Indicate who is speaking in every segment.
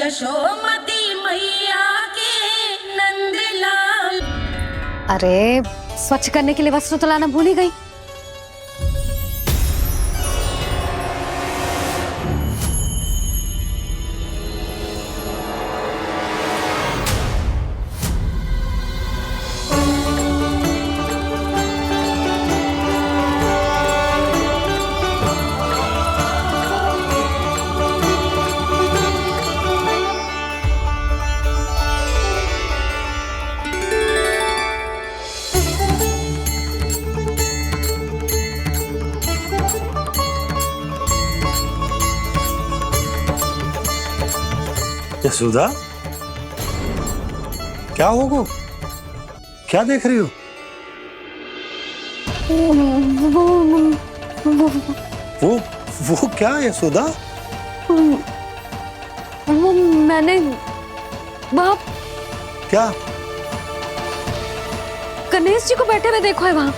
Speaker 1: यशोमती मैया के नंदलाल।
Speaker 2: अरे स्वच्छ करने के लिए वस्त्र तो लाना भूल ही गई।
Speaker 3: यशोदा, क्या होगा? क्या देख रही हो? वो क्या यशोदा?
Speaker 2: वो मैंने बाप
Speaker 3: क्या?
Speaker 2: गणेश जी को बैठे हुए देखो है वहां।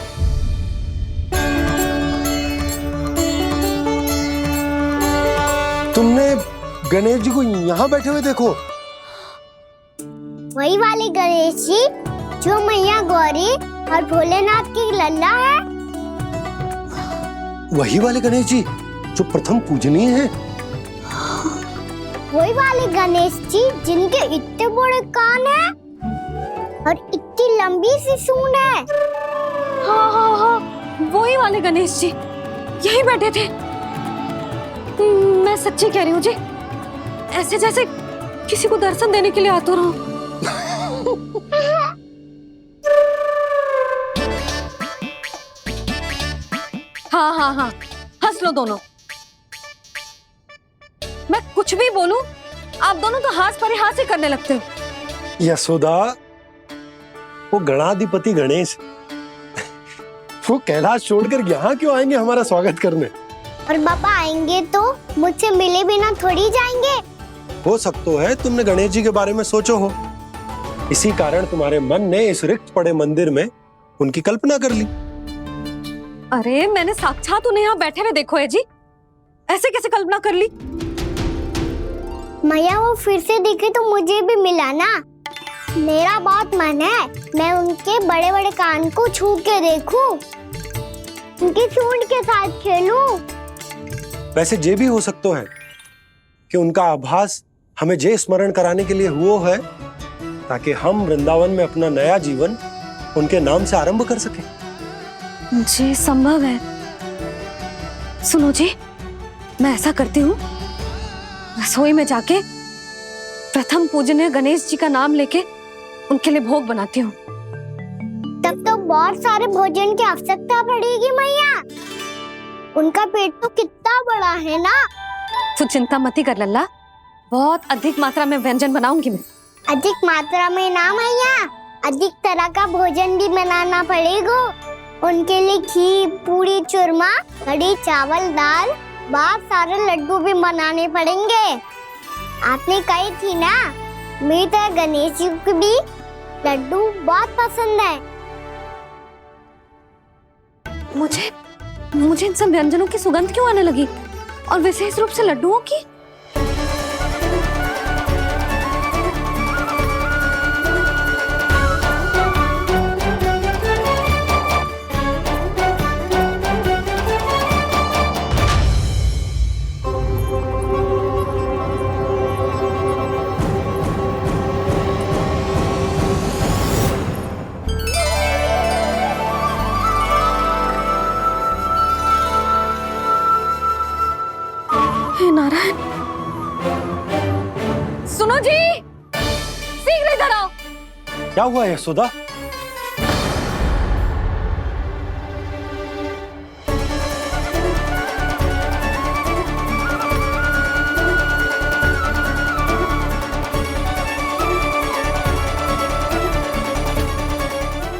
Speaker 3: तुमने गणेश जी को यहाँ बैठे हुए देखो?
Speaker 4: वही वाले गणेश जी जो मैया गौरी और भोलेनाथ की लल्ला है।
Speaker 3: वही वाले गणेश जी जो प्रथम पूजनीय हैं।
Speaker 4: वही वाले गणेश जी जिनके इतने बड़े कान हैं और इतनी लंबी सी सूंड है।
Speaker 2: हाँ हाँ हाँ, वही वाले गणेश जी यही बैठे थे। मैं सच्ची कह रही हूँ जी, ऐसे जैसे किसी को दर्शन देने के लिए आतुर हूँ। हाँ हाँ हाँ, हंस लो दोनों। मैं कुछ भी बोलूं, आप दोनों तो हाथ पर ही हाथ ही करने लगते हो।
Speaker 3: यशोदा, वो गणाधिपति गणेश वो कैलाश छोड़कर यहाँ क्यों आएंगे हमारा स्वागत करने?
Speaker 4: और बाबा आएंगे तो मुझसे मिले बिना थोड़ी जाएंगे।
Speaker 3: हो सकता है तुमने गणेश जी के बारे में सोचो हो, इसी कारण तुम्हारे मन ने इस रिक्त पड़े मंदिर में उनकी कल्पना कर ली।
Speaker 2: अरे मैंने साक्षात उन्हें यहाँ बैठे हुए देखो है जी, ऐसे कैसे कल्पना कर ली?
Speaker 4: मैया वो फिर से दिखे तो मुझे भी मिला ना। मेरा बहुत मन है मैं उनके बड़े बड़े कान को छू के देखूं, उनकी सूंड के साथ खेलूं।
Speaker 3: वैसे ये भी हो सकता है कि उनका आभास हमें जे स्मरण कराने के लिए हुआ है ताकि हम वृंदावन में अपना नया जीवन उनके नाम से आरंभ कर सके।
Speaker 2: जी संभव है। सुनो जी, मैं ऐसा करती हूँ, रसोई में जाके प्रथम पूजनीय गणेश जी का नाम लेके उनके लिए भोग बनाती हूँ।
Speaker 4: तब तो बहुत सारे भोजन की आवश्यकता पड़ेगी मैया। उनका पेट तो कितना बड़ा है ना।
Speaker 2: तू चिंता मत कर लल्ला, बहुत अधिक मात्रा में व्यंजन बनाऊंगी मैं।
Speaker 4: अधिक मात्रा में ना मैया, अधिक तरह का भोजन भी बनाना पड़ेगा। उनके लिए खीर, पूरी, चूरमा, कढ़ी, चावल, दाल, बहुत सारे लड्डू भी बनाने पड़ेंगे। आपने कही थी ना, मेरी तरह गणेश जी को भी लड्डू बहुत पसंद है।
Speaker 2: मुझे इन सब व्यंजनों की सुगंध क्यों आने लगी, और विशेष रूप से लड्डुओं की? हे नारायण, सुनो जी, शीघ्र इधर आओ।
Speaker 3: क्या हुआ यशोदा?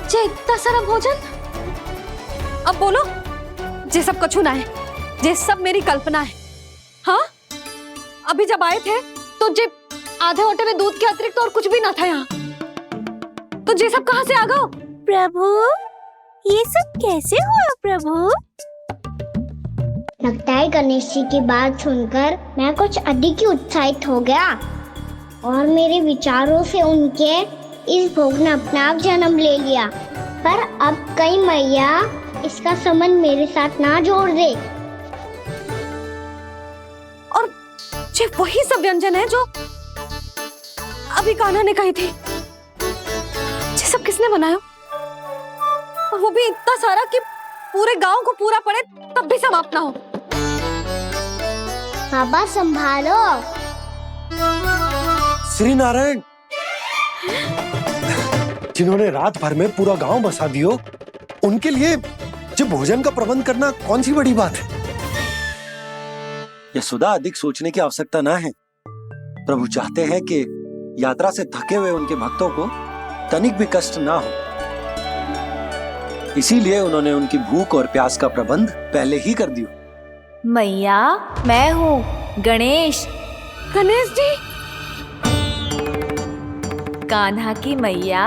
Speaker 2: जे इतना सारा भोजन, अब बोलो, जे सब कछु ना है, जे सब मेरी कल्पना है। हाँ, अभी जब आए थे तो जे आधे ओटे में दूध के अतिरिक्त और कुछ भी ना था यहाँ, तो ये सब कहाँ से आ गए?
Speaker 4: प्रभु, ये सब कैसे हुआ प्रभु? लगता है गणेश जी की बात सुनकर मैं कुछ अधिक ही उत्साहित हो गया। और मेरे विचारों से उनके इस भोग ने अपने आप जन्म ले लिया। पर अब कहीं मैया इसका संबंध मेरे साथ ना जोड़ दे।
Speaker 2: और ये वही सब व्यंजन है जो अभी कान्हा ने कही थी। ये सब किसने बनाया? और वो भी इतना सारा कि पूरे गांव को पूरा पड़े तब भी समाप्त ना हो।
Speaker 4: बाबा संभालो।
Speaker 3: श्री नारायण, जिन्होंने रात भर में पूरा गांव बसा दियो, उनके लिए जो भोजन का प्रबंध करना कौन सी बड़ी बात है। यशोदा, अधिक सोचने की आवश्यकता ना है। प्रभु चाहते हैं कि यात्रा से थके हुए उनके भक्तों को तनिक भी कष्ट ना हो, इसीलिए उन्होंने उनकी भूख और प्यास का प्रबंध पहले ही कर दिया।
Speaker 5: मैया, मैं हूँ गणेश।
Speaker 2: गणेश जी,
Speaker 5: कान्हा की मैया।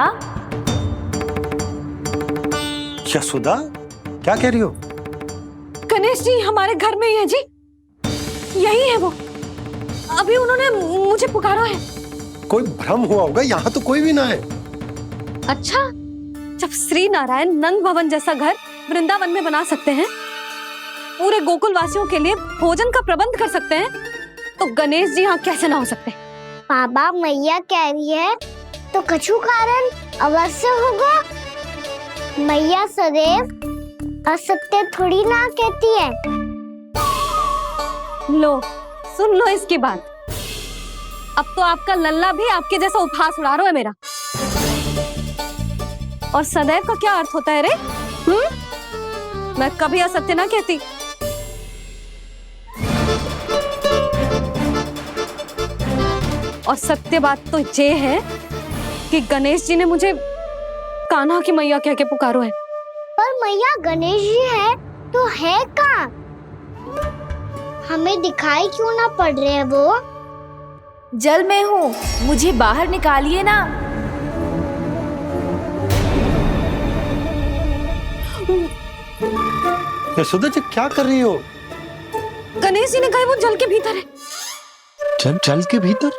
Speaker 3: यशोदा, क्या कह रही हो?
Speaker 2: गणेश जी हमारे घर में ही है जी, यही है वो। अभी उन्होंने मुझे पुकारा है।
Speaker 3: कोई भ्रम हुआ होगा, यहाँ तो कोई भी ना है।
Speaker 2: अच्छा, जब श्री नारायण नंद भवन जैसा घर वृंदावन में बना सकते हैं, पूरे गोकुल वासियों के लिए भोजन का प्रबंध कर सकते हैं, तो गणेश जी यहाँ कैसे ना हो सकते?
Speaker 4: बाबा, मैया कह रही है तो कछु कारण अवश्य होगा। मैया सदैव असत्य थोड़ी ना कहती है।
Speaker 2: लो, सुन लो इसकी बात। अब तो आपका लल्ला भी आपके जैसा उपहास उड़ा रहा है मेरा। और सदैव का क्या अर्थ होता है रे? मैं कभी असत्य ना कहती। और सत्य बात तो ये है कि गणेश जी ने मुझे कान्हा की मैया कह के पुकारो है।
Speaker 4: पर मैया गणेश जी है तो है कहाँ? हमें दिखाई क्यों ना पड़ रहे हैं वो?
Speaker 5: जल में हूँ, मुझे बाहर निकालिए ना।
Speaker 3: यशोदा जी, क्या कर रही हो?
Speaker 2: गणेश जी ने कहा वो जल के भीतर है।
Speaker 3: जल के भीतर?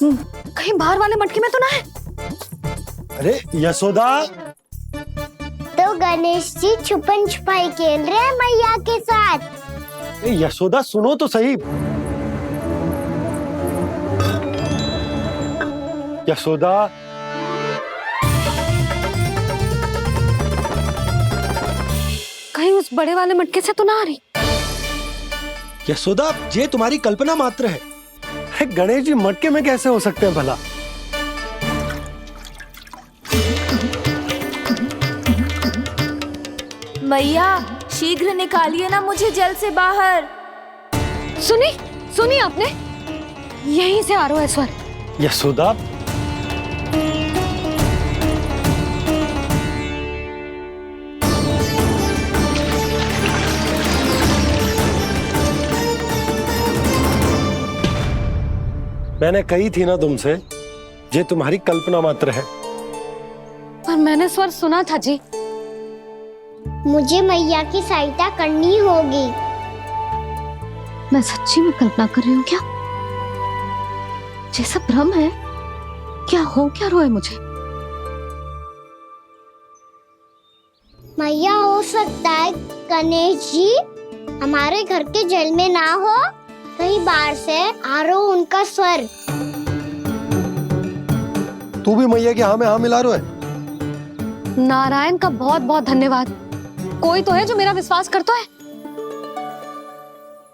Speaker 2: कहीं बाहर वाले मटके में तो ना है?
Speaker 3: अरे यशोदा!
Speaker 4: तो गणेश जी छुपन छुपाई खेल रहे हैं मैया के साथ।
Speaker 3: यशोदा, सुनो तो सही। यशोदा,
Speaker 2: कहीं उस बड़े वाले मटके से तो ना आ रही?
Speaker 3: यशोदा, ये तुम्हारी कल्पना मात्र है। गणेश जी मटके में कैसे हो सकते हैं भला?
Speaker 5: मैया, शीघ्र निकालिए ना मुझे जल से बाहर।
Speaker 2: सुनी आपने? यहीं से आ रहा है स्वर।
Speaker 3: यशोदा, मैंने कही थी ना तुमसे, ये तुम्हारी कल्पना मात्र है।
Speaker 2: पर मैंने स्वर सुना था जी।
Speaker 4: मुझे मैया की सहायता करनी होगी।
Speaker 2: मैं सच्ची में कल्पना कर रही हूँ क्या? ये सब भ्रम है क्या? हो क्या रहा है मुझे?
Speaker 4: मैया, हो सकता है गणेश जी हमारे घर के जल में ना हो, कहीं बाहर से आ रहा हो उनका स्वर।
Speaker 3: तू भी मैया के हाँ में हाँ मिला रहा है।
Speaker 2: नारायण का बहुत बहुत धन्यवाद। कोई तो है जो मेरा विश्वास करता है।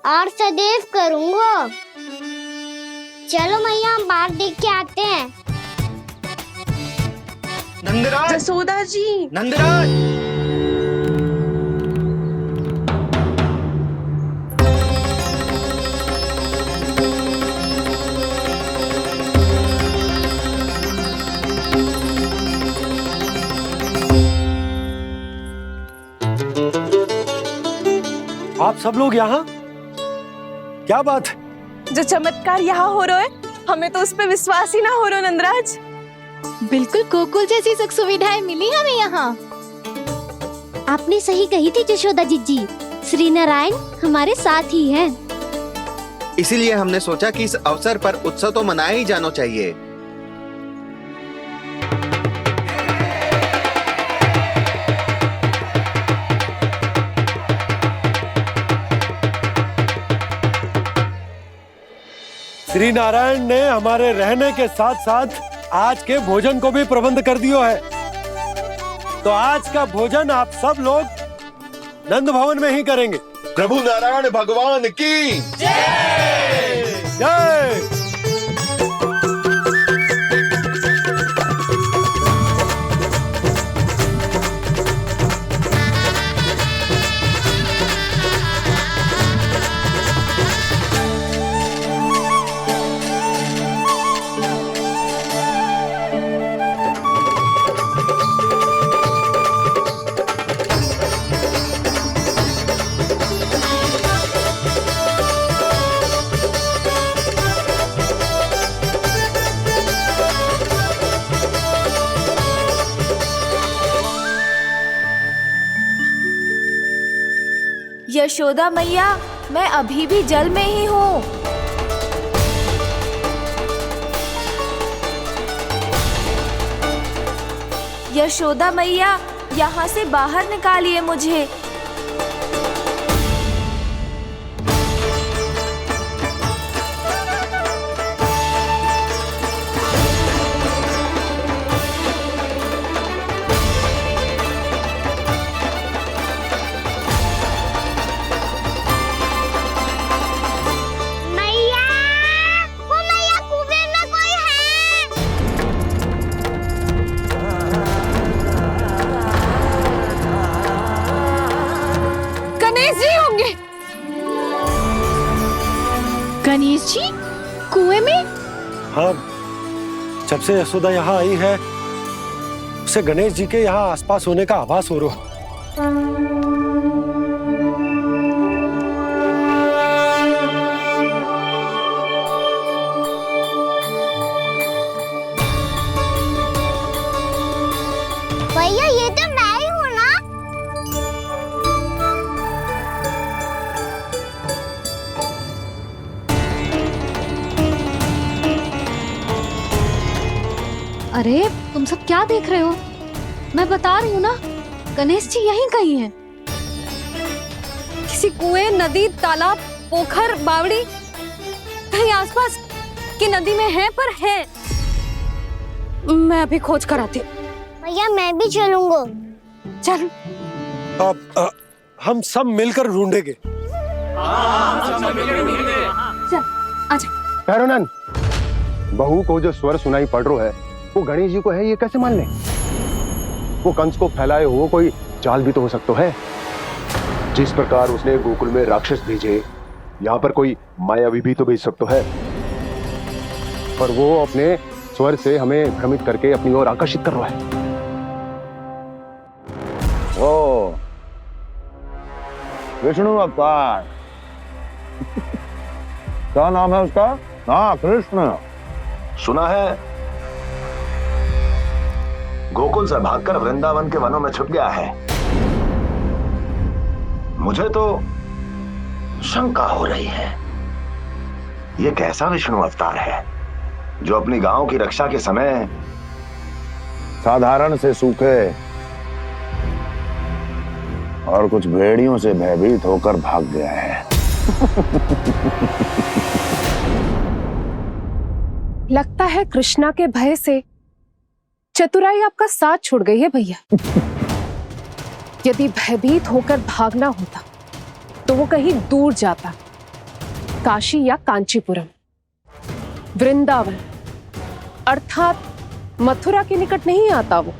Speaker 4: और सदैव करूंगा। चलो मैया, हम बाहर देख के आते हैं।
Speaker 1: नंदराज, जसोदा जी,
Speaker 6: नंदराज!
Speaker 3: आप सब लोग यहाँ? क्या बात है?
Speaker 1: जो चमत्कार यहाँ हो रहा है, हमें तो उस पे विश्वास ही ना हो रहा नंदराज।
Speaker 5: बिल्कुल गोकुल जैसी सुख सुविधाएं मिली हमें यहाँ।
Speaker 4: आपने सही कही थी यशोदा जी, श्री नारायण हमारे साथ ही हैं।
Speaker 6: इसीलिए हमने सोचा कि इस अवसर पर उत्सव तो मनाया ही जाना चाहिए।
Speaker 3: श्री नारायण ने हमारे रहने के साथ साथ आज के भोजन को भी प्रबंध कर दियो है। तो आज का भोजन आप सब लोग नंद भवन में ही करेंगे।
Speaker 6: प्रभु नारायण भगवान की
Speaker 3: जय जय।
Speaker 5: यशोदा मैया, मैं अभी भी जल में ही हूँ। यशोदा मैया, यहाँ से बाहर निकालिए मुझे।
Speaker 1: गणेश जी कुएं में?
Speaker 3: हाँ, जब से यशोदा यहाँ आई है उसे गणेश जी के यहाँ आसपास होने का आभास हो रहा।
Speaker 4: भैया ये तो मैं ही हूँ ना।
Speaker 2: अरे तुम सब क्या देख रहे हो? मैं बता रही हूँ ना, गणेश जी यहीं कहीं हैं। किसी कुएं, नदी, तालाब, पोखर, बावड़ी कहीं आसपास की नदी में है, पर है। मैं अभी खोज कर आती हूँ।
Speaker 4: भैया मैं भी चलूंगा।
Speaker 2: चल।
Speaker 3: अब हम सब मिलकर ढूंढेंगे।
Speaker 2: चल आजा।
Speaker 7: भैरवनंद, बहू को जो स्वर सुनाई पड़ रहा है वो गणेश जी को है, ये कैसे मान ले? वो कंस को फैलाए हुए कोई चाल भी तो हो सकता है। जिस प्रकार उसने गोकुल में राक्षस भेजे, यहाँ पर कोई मायावी भी तो भेज सकता है। पर वो अपने स्वर से हमें भ्रमित करके अपनी ओर आकर्षित कर रहा है।
Speaker 6: ओ विष्णु अवतार। क्या नाम है उसका? हाँ, कृष्ण।
Speaker 8: सुना है गोकुल से भागकर वृंदावन के वनों में छुप गया है। मुझे तो शंका हो रही है, ये कैसा विष्णु अवतार है जो अपनी गांव की रक्षा के समय
Speaker 6: साधारण से सूखे और कुछ भेड़ियों से भयभीत होकर भाग गया है।
Speaker 1: लगता है कृष्णा के भय से चतुराई आपका साथ छोड़ गई है भैया। यदि भयभीत होकर भागना होता तो वो कहीं दूर जाता, काशी या कांचीपुरम, वृंदावन अर्थात मथुरा के निकट नहीं आता वो।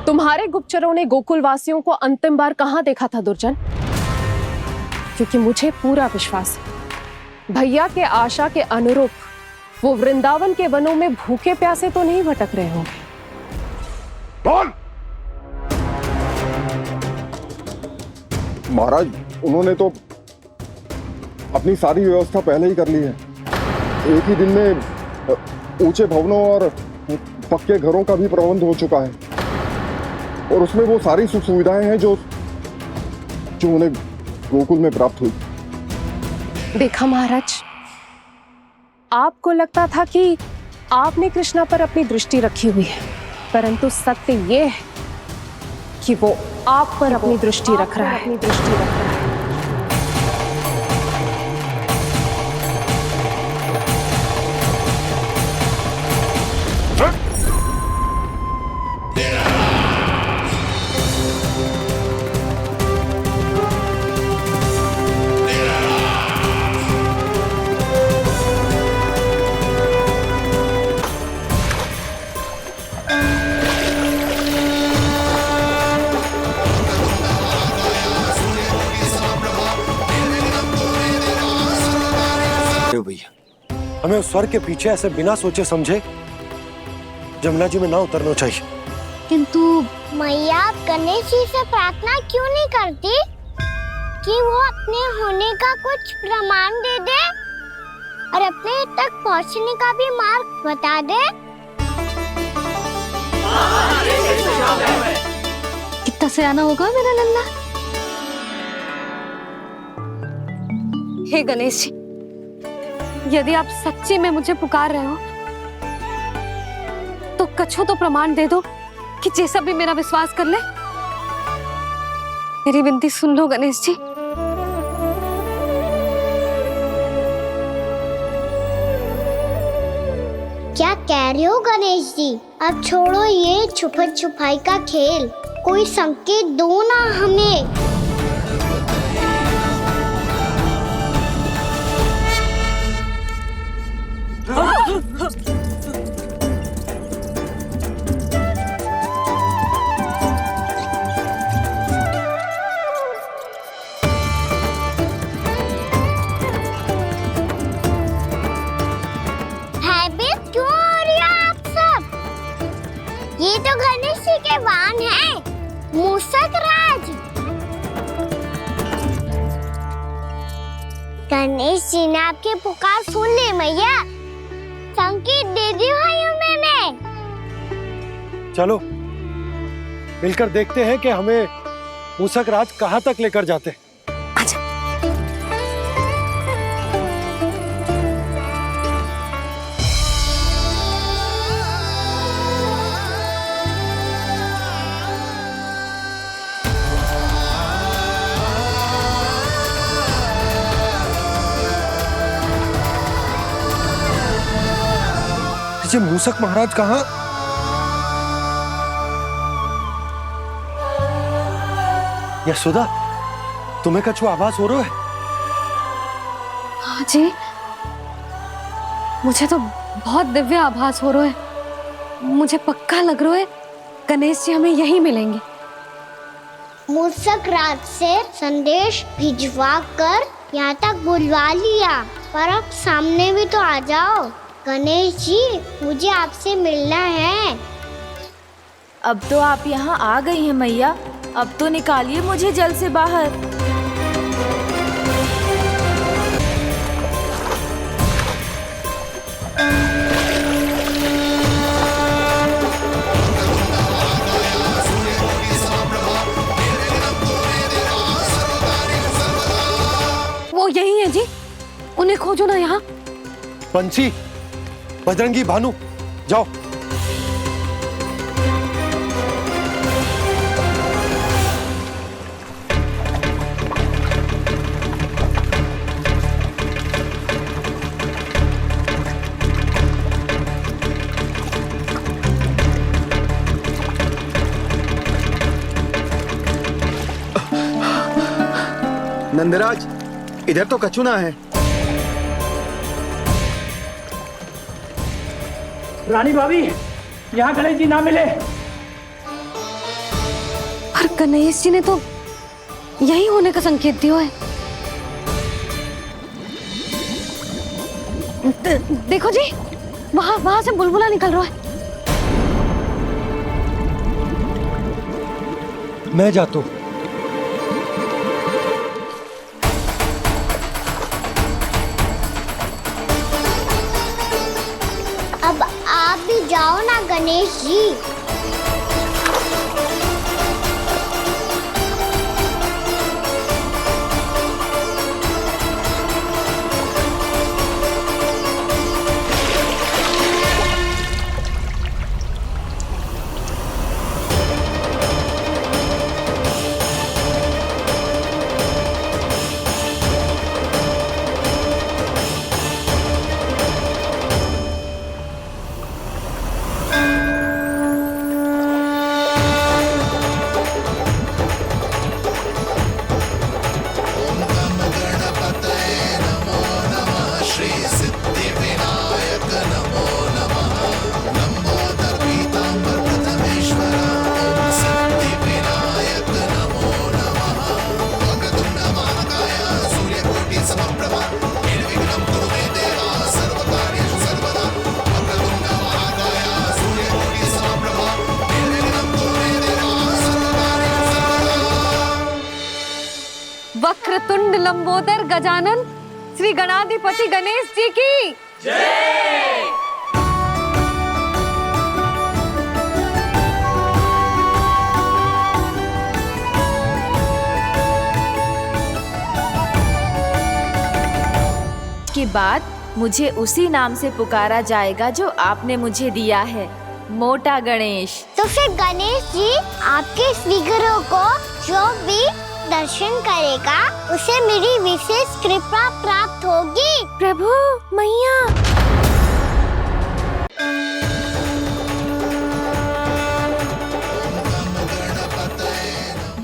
Speaker 1: तुम्हारे गुप्तचरों ने गोकुल वासियों को अंतिम बार कहां देखा था दुर्जन? क्योंकि मुझे पूरा विश्वास है भैया के आशा के अनुरूप वो वृंदावन के वनों में भूखे प्यासे तो नहीं भटक रहे होंगे।
Speaker 7: बोल! महाराज, उन्होंने तो अपनी सारी व्यवस्था पहले ही कर ली है। एक ही दिन में ऊंचे भवनों और पक्के घरों का भी प्रबंध हो चुका है, और उसमें वो सारी सुख सुविधाएं हैं जो उन्हें गोकुल में प्राप्त हुई।
Speaker 1: देखा महाराज, आपको लगता था कि आपने कृष्णा पर अपनी दृष्टि रखी हुई है, परंतु सत्य ये है कि वो आप पर अपनी दृष्टि रख रहा है।
Speaker 3: भैया, हमें उस स्वर्ग के पीछे ऐसे बिना सोचे समझे जमुना जी में ना उतरना चाहिए।
Speaker 2: किंतु
Speaker 4: मैया आप गणेश जी से प्रार्थना क्यों नहीं करती कि वो अपने होने का कुछ प्रमाण दे दे और अपने तक पहुंचने का भी मार्ग बता दे?
Speaker 2: कितना सयाना होगा मेरा लल्ला। हे गणेश जी, यदि आप सच्ची में मुझे पुकार रहे हो तो कछु तो प्रमाण दे दो कि जैसा भी मेरा विश्वास कर ले। मेरी विनती सुन लो गणेश जी।
Speaker 4: क्या कह रहे हो गणेश जी? अब छोड़ो ये छुपन छुपाई का खेल, कोई संकेत दो ना हमें। भयभीत क्यों हो रही हो आप सब? ये तो गणेश जी के वाहन हैं, मूषक राज। गणेश जी ने आपकी पुकार सुन ली मैया, संकेत दे दी भाइयों मैंने।
Speaker 3: चलो मिलकर देखते हैं कि हमें मूषक राज कहाँ तक लेकर जाते हैं। ये मूषक महाराज कहाँ? यशोदा, तुम्हें कछु आभास हो रहा है?
Speaker 2: हाँ जी, मुझे तो बहुत दिव्य आभास हो रहा है। मुझे पक्का लग रहा है गणेश जी हमें यहीं मिलेंगे।
Speaker 4: मूषक राज से संदेश भिजवा कर यहाँ तक बुलवा लिया, पर अब सामने भी तो आ जाओ। गणेश जी, मुझे आपसे मिलना है।
Speaker 5: अब तो आप यहाँ आ गई हैं मैया, अब तो निकालिए मुझे जल से बाहर।
Speaker 2: वो यही है जी, उन्हें खोजो ना यहाँ।
Speaker 3: पंछी, बजरंगी, भानु, जाओ।
Speaker 9: नंदराज, इधर तो कछु ना है।
Speaker 10: रानी भाभी, यहाँ गणेश जी ना मिले।
Speaker 2: पर गणेश जी ने तो यही होने का संकेत दिया है। देखो जी, वहां से बुलबुला निकल रहा है।
Speaker 3: मैं जाता हूँ।
Speaker 4: अब आप भी जाओ ना गणेश जी।
Speaker 2: वक्रतुंड लंबोदर गजानन श्री गणाधिपति गणेश जी की
Speaker 5: के बाद मुझे उसी नाम से पुकारा जाएगा जो आपने मुझे दिया है, मोटा गणेश।
Speaker 4: तो फिर गणेश जी आपके इस विग्रह को जो भी दर्शन करेगा उसे मेरी विशेष कृपा प्राप्त होगी।
Speaker 5: प्रभु मैया।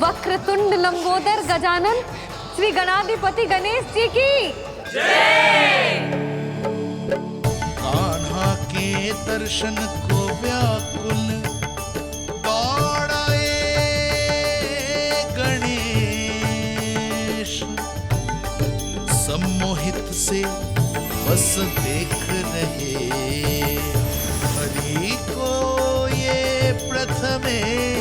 Speaker 2: वक्रतुंड लंबोदर गजानन श्री गणाधिपति गणेश जी की
Speaker 11: कान्हा के दर्शन को व्याकुल दौड़ाए गणेश, सम्मोहित से बस देख रहे हरि को ये प्रथमेश।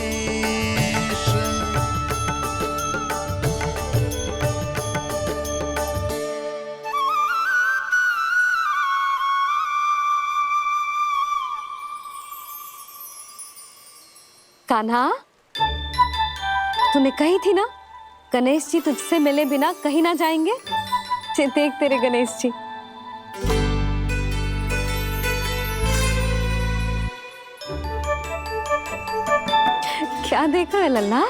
Speaker 2: कान्हा, तूने कही थी ना गणेश जी तुझसे मिले बिना कहीं ना जाएंगे। देख तेरे गणेश जी। क्या देखा है लल्ला?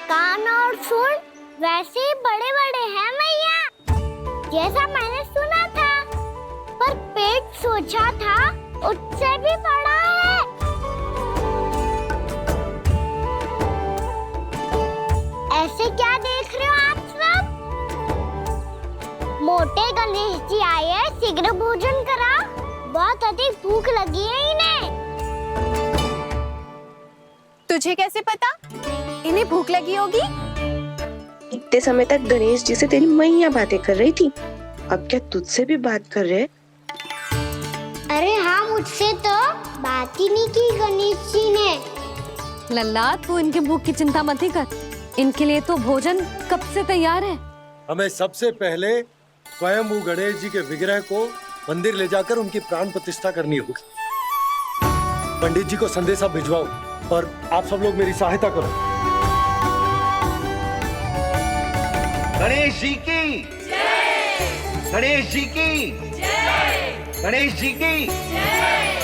Speaker 4: कान और सुन वैसे ही बड़े बड़े हैं मैया, जैसा मैंने सुना था, पर पेट सोचा था उससे भी बड़ा है। ऐसे क्या देख रहे हो आप सब? मोटे गणेश जी आए हैं, शीघ्र भोजन करा, बहुत अधिक भूख लगी है इन्हें।
Speaker 1: तुझे कैसे पता इन्हें भूख लगी होगी?
Speaker 12: इतने समय तक गणेश जी से तेरी मैया बातें कर रही थी, अब क्या तुझसे भी बात कर रहे?
Speaker 4: अरे हाँ, मुझसे तो बात ही नहीं की गणेश जी ने।
Speaker 2: लल्ला, तू इनके भूख की चिंता मत ही कर, इनके लिए तो भोजन कब से तैयार है।
Speaker 3: हमें सबसे पहले स्वयं गणेश जी के विग्रह को मंदिर ले जाकर उनकी प्राण प्रतिष्ठा करनी होगी। पंडित जी को संदेशा भिजवाओ और आप सब लोग मेरी सहायता करो।
Speaker 8: गणेश जी की जय, गणेश जी की जय, गणेश जी की जय।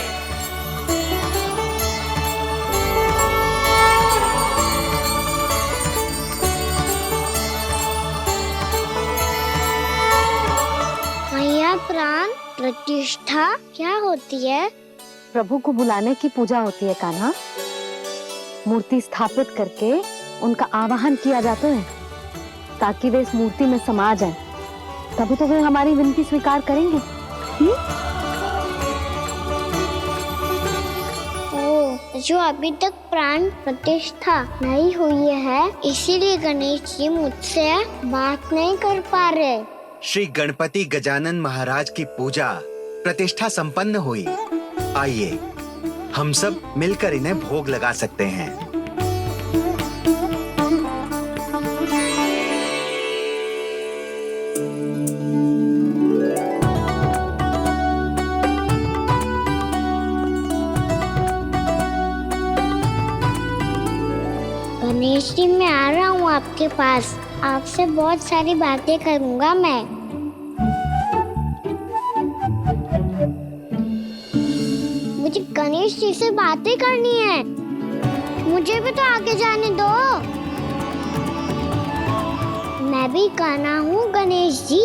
Speaker 4: मैया, प्राण प्रतिष्ठा क्या होती है?
Speaker 2: प्रभु को बुलाने की पूजा होती है कान्हा। मूर्ति स्थापित करके उनका आवाहन किया जाता है ताकि वे इस मूर्ति में समा जाएं। तभी तो वे हमारी विनती स्वीकार करेंगे।
Speaker 4: ओ, जो अभी तक प्राण प्रतिष्ठा नहीं हुई है, इसीलिए गणेश जी मुझसे बात नहीं कर पा रहे।
Speaker 9: श्री गणपति गजानन महाराज की पूजा प्रतिष्ठा संपन्न हुई। आइए हम सब मिलकर इन्हें भोग लगा सकते हैं।
Speaker 4: गणेश जी, मैं आ रहा हूँ आपके पास, आपसे बहुत सारी बातें करूँगा मैं। मुझे गणेश जी से बातें करनी है, मुझे भी तो आगे जाने दो। मैं भी कान्हा हूँ गणेश जी,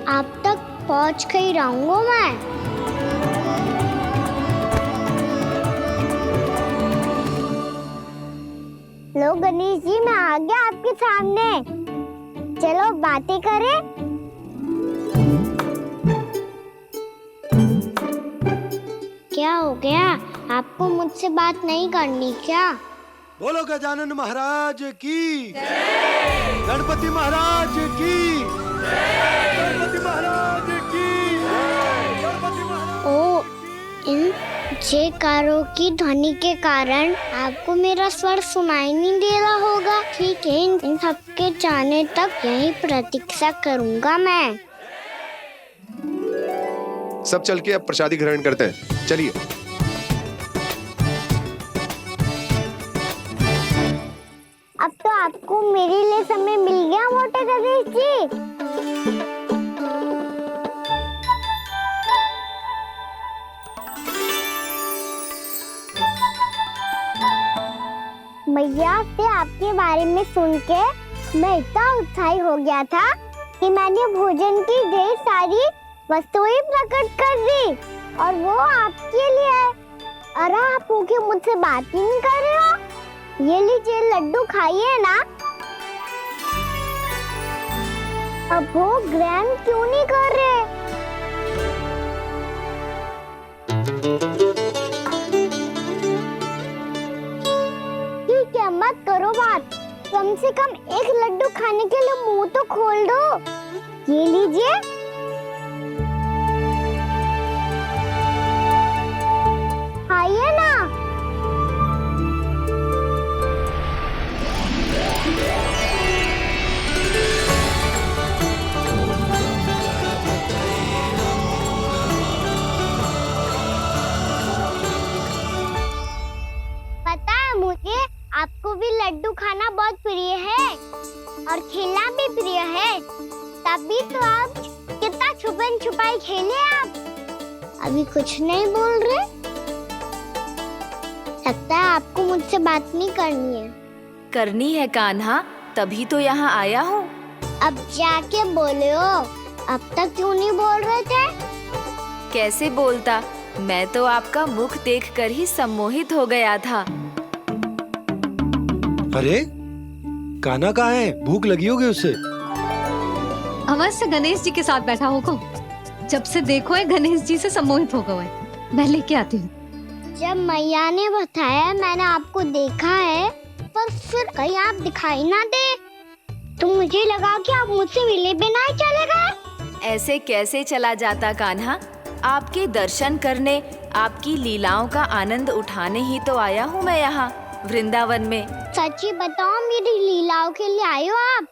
Speaker 4: आप तक पहुँच कर ही रहूँगा मैं। लो गणेश जी, मैं आ गया आपके सामने, चलो बातें करें। क्या हो गया, आपको मुझसे बात नहीं करनी क्या?
Speaker 3: बोलो गजानन महाराज की जय, गणपति महाराज की जय, गणपति महाराज की जय, गणपति महाराज।
Speaker 4: ओ, इन जयकारों की ध्वनि के कारण आपको मेरा स्वर सुनाई नहीं दे रहा होगा। ठीक है, इन सबके जाने तक यही प्रतीक्षा करूंगा मैं।
Speaker 7: सब चल के अब प्रसादी ग्रहण करते हैं, चलिए।
Speaker 4: अब तो आपको मेरे लिए समय मिल गया मोटे गणेश जी। भैया से आपके बारे में सुन के मैं इतना उत्साही हो गया था कि मैंने भोजन की ढेर सारी वस्तुएं प्रकट कर दी, और वो आपके लिए। अरे आप भूखे मुझसे बात ही नहीं कर रहे हो। ये लीजिए लड्डू खाइए ना। अब वो ग्रहण क्यों नहीं कर रहे? ठीक है, मत करो बात। कम से कम एक लड्डू खाने के लिए मुंह तो खोल दो। ये लीजिए। खाइए ना। पता है मुझे, आपको भी लड्डू खाना बहुत प्रिय है और खेलना भी प्रिय है। तभी तो आप कितना छुपन छुपाई खेले। आप अभी कुछ नहीं बोल रहे। लगता है आपको मुझसे बात नहीं करनी है।
Speaker 5: करनी है कान्हा, तभी तो यहाँ आया हूँ।
Speaker 4: अब जाके बोले हो। अब तक क्यों नहीं बोल रहे थे?
Speaker 5: कैसे बोलता, मैं तो आपका मुख देखकर ही सम्मोहित हो गया था।
Speaker 3: अरे कान्हा कहाँ है? भूख लगी होगी उसे।
Speaker 2: अवश्य गणेश जी के साथ बैठा होगा। जब से देखो है गणेश जी से सम्मोहित हो गए। मैं लेके आती हूँ।
Speaker 4: जब मैया ने बताया मैंने आपको देखा है, पर फिर कहीं आप दिखाई ना दे, तो मुझे लगा कि आप मुझसे मिले बिना ही चले गए।
Speaker 5: ऐसे कैसे चला जाता कान्हा? आपके दर्शन करने, आपकी लीलाओं का आनंद उठाने ही तो आया हूँ मैं यहाँ वृंदावन में।
Speaker 4: सच्ची बताओ, मेरी लीलाओं के लिए आए हो आप?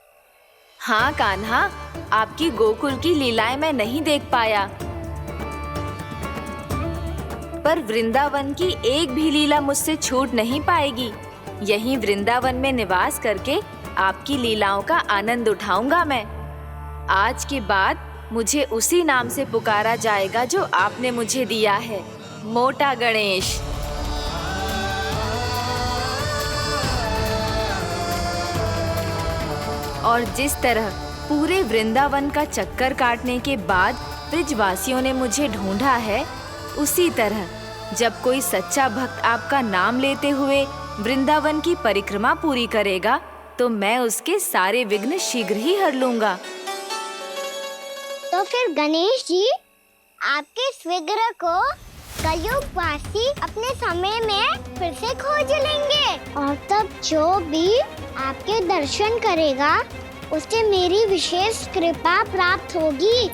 Speaker 5: हाँ कान्हा, आपकी गोकुल की लीलाएं मैं नहीं देख पाया, पर वृंदावन की एक भी लीला मुझसे छूट नहीं पाएगी। यहीं वृंदावन में निवास करके आपकी लीलाओं का आनंद उठाऊंगा मैं। आज के बाद मुझे उसी नाम से पुकारा जाएगा जो आपने मुझे दिया है, मोटा गणेश। और जिस तरह पूरे वृंदावन का चक्कर काटने के बाद ब्रजवासियों ने मुझे ढूंढा है, उसी तरह जब कोई सच्चा भक्त आपका नाम लेते हुए वृंदावन की परिक्रमा पूरी करेगा, तो मैं उसके सारे विघ्न शीघ्र ही हर लूंगा।
Speaker 4: तो फिर गणेश जी, आपके इस विग्रह को कलयुग वासी अपने समय में फिर से खोज लेंगे, और तब जो भी आपके दर्शन करेगा उसे मेरी विशेष कृपा प्राप्त होगी।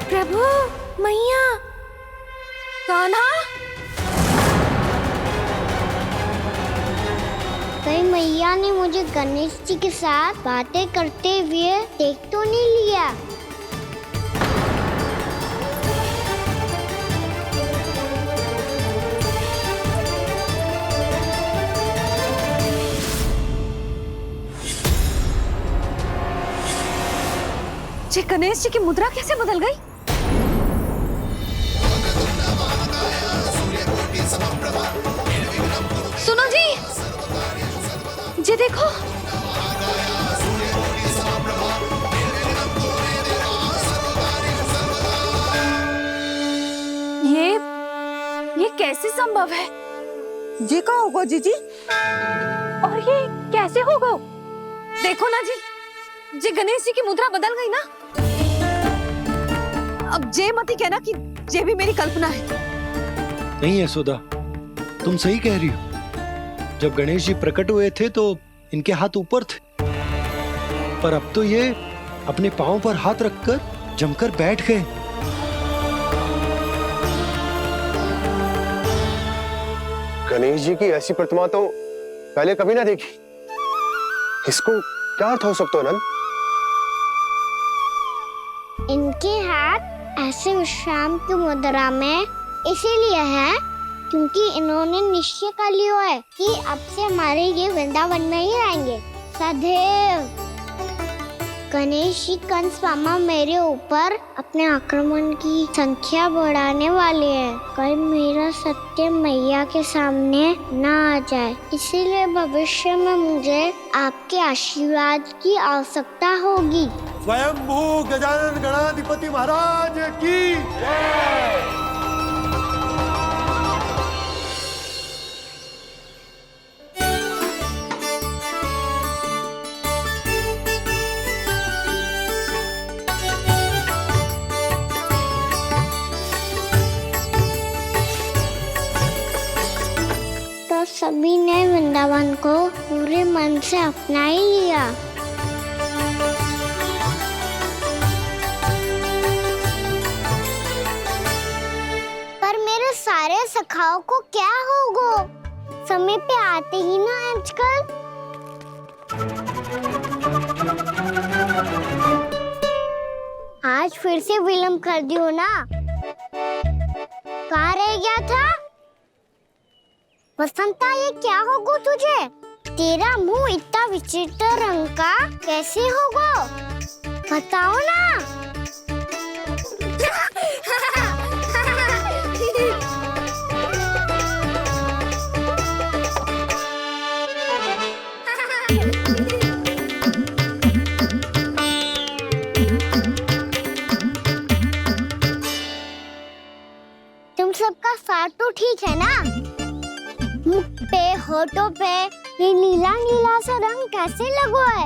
Speaker 2: प्रभु, मैया, कान्हा।
Speaker 4: कहीं मैया ने मुझे गणेश जी के साथ बातें करते हुए देख तो नहीं लिया?
Speaker 2: जी गणेश जी की मुद्रा कैसे बदल गई? सुनो जी, जी देखो।
Speaker 5: ये कैसे संभव है?
Speaker 2: जी का होगा जीजी? और ये कैसे होगा? देखो ना जी, जी गणेश जी की मुद्रा बदल गई ना। अब जे मत ही कहना कि जे भी मेरी कल्पना है।
Speaker 3: नहीं यशोदा, तुम सही कह रही हो। जब गणेश जी प्रकट हुए थे तो इनके हाथ ऊपर थे, पर अब तो ये अपने पांव पर हाथ रखकर जमकर बैठ गए।
Speaker 7: गणेश जी की ऐसी प्रतिमा तो पहले कभी ना देखी। इसको क्या अर्थ हो सकता है नंद?
Speaker 4: इनके हाथ ऐसे विश्राम की मुद्रा में इसीलिए है क्योंकि इन्होंने निश्चय कर लिया है कि अब से हमारे ये वृंदावन में ही रहेंगे सदैव। गणेश जी कंस मामा मेरे ऊपर अपने आक्रमण की संख्या बढ़ाने वाले हैं, कहीं मेरा सत्य मैया के सामने ना आ जाए। इसीलिए भविष्य में मुझे आपके आशीर्वाद की आवश्यकता होगी।
Speaker 3: स्वयंभू गजानन गणाधिपति महाराज की जय।
Speaker 4: तो सभी ने वृंदावन को पूरे मन से अपना ही लिया। पर मेरे सारे सखाओं को क्या होगा? समय पे आते ही ना आजकल। आज फिर से विलंब कर दियो ना। कहाँ रह गया था? वसंता, ये क्या होगा तुझे? तेरा मुंह इतना विचित्र रंग का कैसे होगा? बताओ ना। तुम सबका साथ तो ठीक है ना? मुख पे, होठों पे ये नीला नीला सा रंग कैसे लगो है?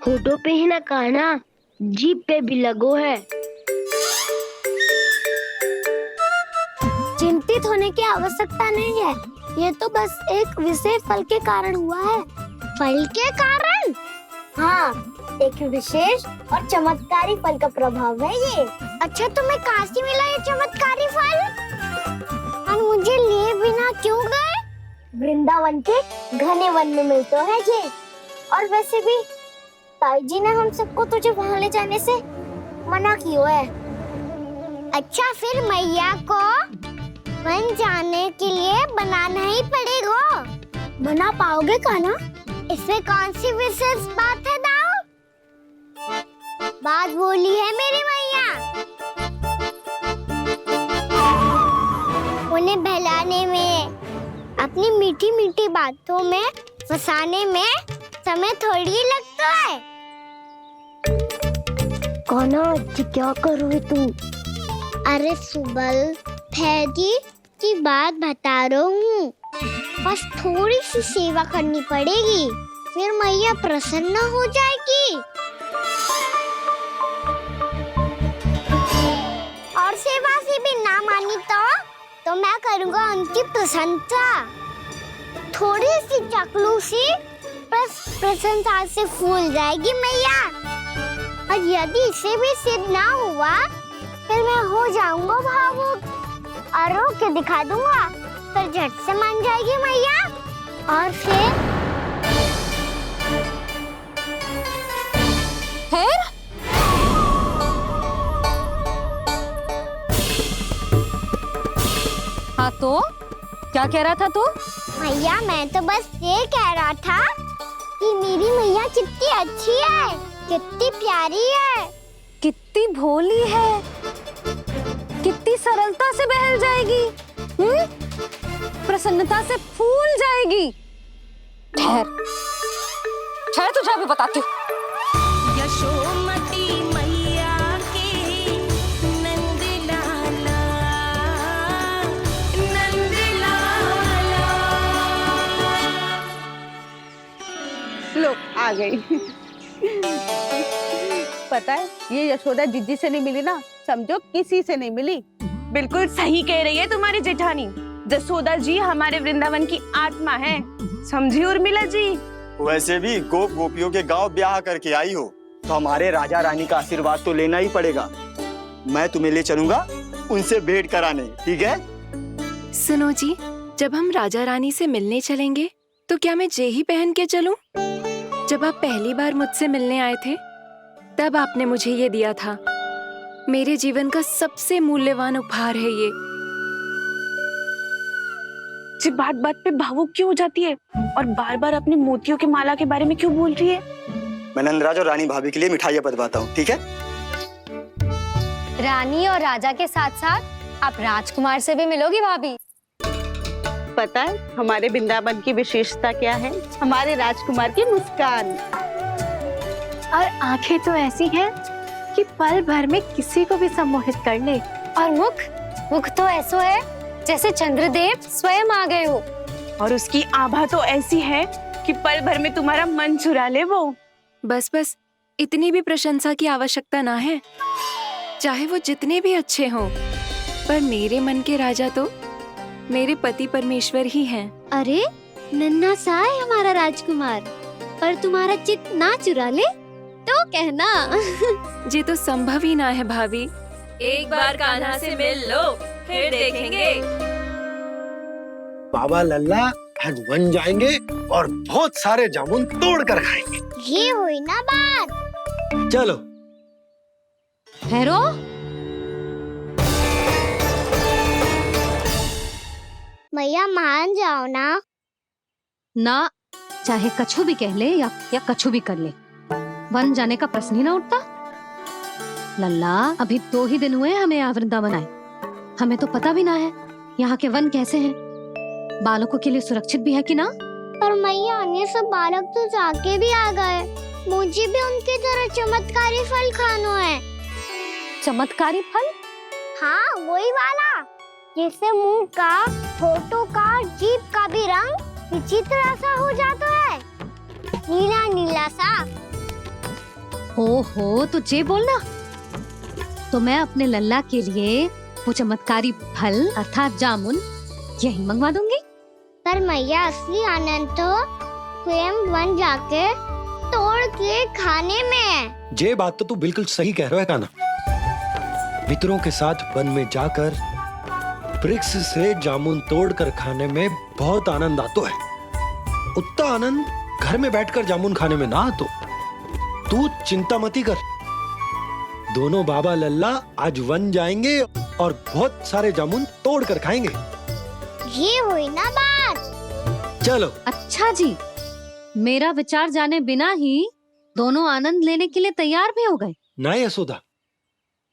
Speaker 13: होठों पे ही ना काना, जीभ पे भी लगो है।
Speaker 4: चिंतित होने की आवश्यकता नहीं है, ये तो बस एक विशेष फल के कारण हुआ है। फल के कारण? हाँ, एक विशेष और चमत्कारी फल का प्रभाव है ये। अच्छा, तुम्हें कहाँ से मिला ये चमत्कारी फल? और मुझे लिए बिना क्यों गए? वृंदावन के घने वन में मिलते है ये। और वैसे भी ताई जी ने हम सबको तुझे वहाँ ले जाने से मना किया है। अच्छा, फिर मैया को वन जाने के लिए बनाना ही पड़ेगा। बना पाओगे कान्हा? इसमें कौन सी विशेष बात है दाऊ? बात बोली है मेरी मैया। उन्हें बहलाने में, अपनी मीठी मीठी बातों में फंसाने में समय थोड़ी लगता है।
Speaker 13: कान्हा, क्या करोगे तुम?
Speaker 4: अरे सुबल, फैजी की बात बता रहा हूँ। बस थोड़ी सी सेवा करनी पड़ेगी, फिर मैया प्रसन्न हो जाएगी। और सेवा से भी ना मानी तो मैं करूँगा उनकी प्रशंसा। थोड़ी सी चकलूसी प्रशंसा से फूल जाएगी मैया। और यदि इसे भी सिद्ध ना हुआ, फिर मैं हो जाऊंगा भावुक और रो के दिखा दूंगा, फिर झट से मान जाएगी मैया। और फिर
Speaker 2: हाँ, तो क्या कह रहा था तू?
Speaker 4: मैया, मैं तो बस ये कह रहा था कि मेरी मैया कितनी अच्छी है, कितनी प्यारी है,
Speaker 2: कितनी भोली है, कितनी सरलता से बहल जाएगी, प्रसन्नता से फूल जाएगी। ठहर तुझे अभी बताती हूँ।
Speaker 5: यशोमती मैया के नंद लाला, नंद लाला।
Speaker 14: लो, आ गई। पता है, ये यशोदा जीजी से नहीं मिली ना, समझो किसी से नहीं मिली।
Speaker 15: बिल्कुल सही कह रही है तुम्हारी जेठानी। यशोदा जी हमारे वृंदावन की आत्मा है, समझी उर्मिला जी?
Speaker 16: वैसे भी गोप गोपियों के गांव ब्याह करके आई हो, तो हमारे राजा रानी का आशीर्वाद तो लेना ही पड़ेगा। मैं तुम्हें ले चलूंगा उनसे भेंट कराने, ठीक है?
Speaker 5: सुनो जी, जब हम राजा रानी से मिलने चलेंगे तो क्या मैं जे ही पहन के चलूं? जब आप पहली बार मुझसे मिलने आए थे तब आपने मुझे ये दिया था। मेरे जीवन का सबसे मूल्यवान उपहार है ये।
Speaker 15: जी बात बात पे भावुक क्यों हो जाती है और बार बार अपनी मोतियों की माला के बारे में क्यों बोल रही है?
Speaker 16: मैं नंदराज और रानी भाभी के लिए मिठाइयाँ बंटवाता हूँ, ठीक है?
Speaker 2: रानी और राजा के साथ साथ आप राजकुमार से भी मिलोगी भाभी।
Speaker 14: पता है हमारे वृंदावन की विशेषता क्या है? हमारे राजकुमार की मुस्कान।
Speaker 2: और आंखें तो ऐसी हैं कि पल भर में किसी को भी सम्मोहित कर ले। और मुख तो ऐसा है जैसे चंद्रदेव स्वयं आ गए हो।
Speaker 15: और उसकी आभा तो ऐसी है कि पल भर में तुम्हारा मन चुरा ले वो।
Speaker 5: बस इतनी भी प्रशंसा की आवश्यकता ना है। चाहे वो जितने भी अच्छे हों, पर मेरे मन के राजा तो मेरे पति परमेश्वर ही हैं।
Speaker 2: अरे नन्हा सा है हमारा राजकुमार, पर तुम्हारा चित्त ना चुरा ले तो कहना।
Speaker 5: ये तो संभव ही ना है भाभी। एक बार कान्हा से मिल लो, फिर देखेंगे।
Speaker 3: बाबा लल्ला आज वन जाएंगे और बहुत सारे जामुन तोड़ कर खाएंगे।
Speaker 4: ये हुई ना बात।
Speaker 3: चलो
Speaker 2: ठहरो।
Speaker 4: मैया मान जाओ ना।
Speaker 2: चाहे कछु भी कह ले या कछु भी कर ले, वन जाने का प्रश्न ही ना उठता। लल्ला अभी 2 ही दिन हुए हमें यहाँ वृंदावन आए। हमें तो पता भी ना है यहाँ के वन कैसे हैं, बालकों के लिए सुरक्षित भी है कि ना।
Speaker 4: पर मैया अन्य सब बालक तो जाके भी आ गए। मुझे भी उनकी तरह चमत्कारी फल खाना है।
Speaker 2: चमत्कारी फल?
Speaker 4: हाँ वही वाला, जैसे मुंह का, होठों का, जीभ का भी रंग विचित्र सा हो जाता है, नीला नीला सा।
Speaker 2: हो तो जे बोलना। तो मैं अपने लल्ला के लिए वो चमत्कारी फल अर्थात जामुन यही मंगवा दूंगी।
Speaker 4: पर मैया असली आनंद तो स्वयं वन जाके तोड़ के खाने में है।
Speaker 3: ये बात तो तू बिल्कुल सही कह रहा है कान्हा। मित्रों के साथ वन में जाकर वृक्ष से जामुन तोड़कर खाने में बहुत आनंद आता है। उतना आनंद घर में बैठकर जामुन खाने में ना आतो। तू चिंता मत कर, दोनों बाबा लल्ला आज वन जाएंगे और बहुत सारे जामुन तोड़ कर खाएंगे।
Speaker 4: ये हुई ना बात।
Speaker 3: चलो।
Speaker 2: अच्छा जी, मेरा विचार जाने बिना ही दोनों आनंद लेने के लिए तैयार भी हो गए।
Speaker 3: ना यशोदा,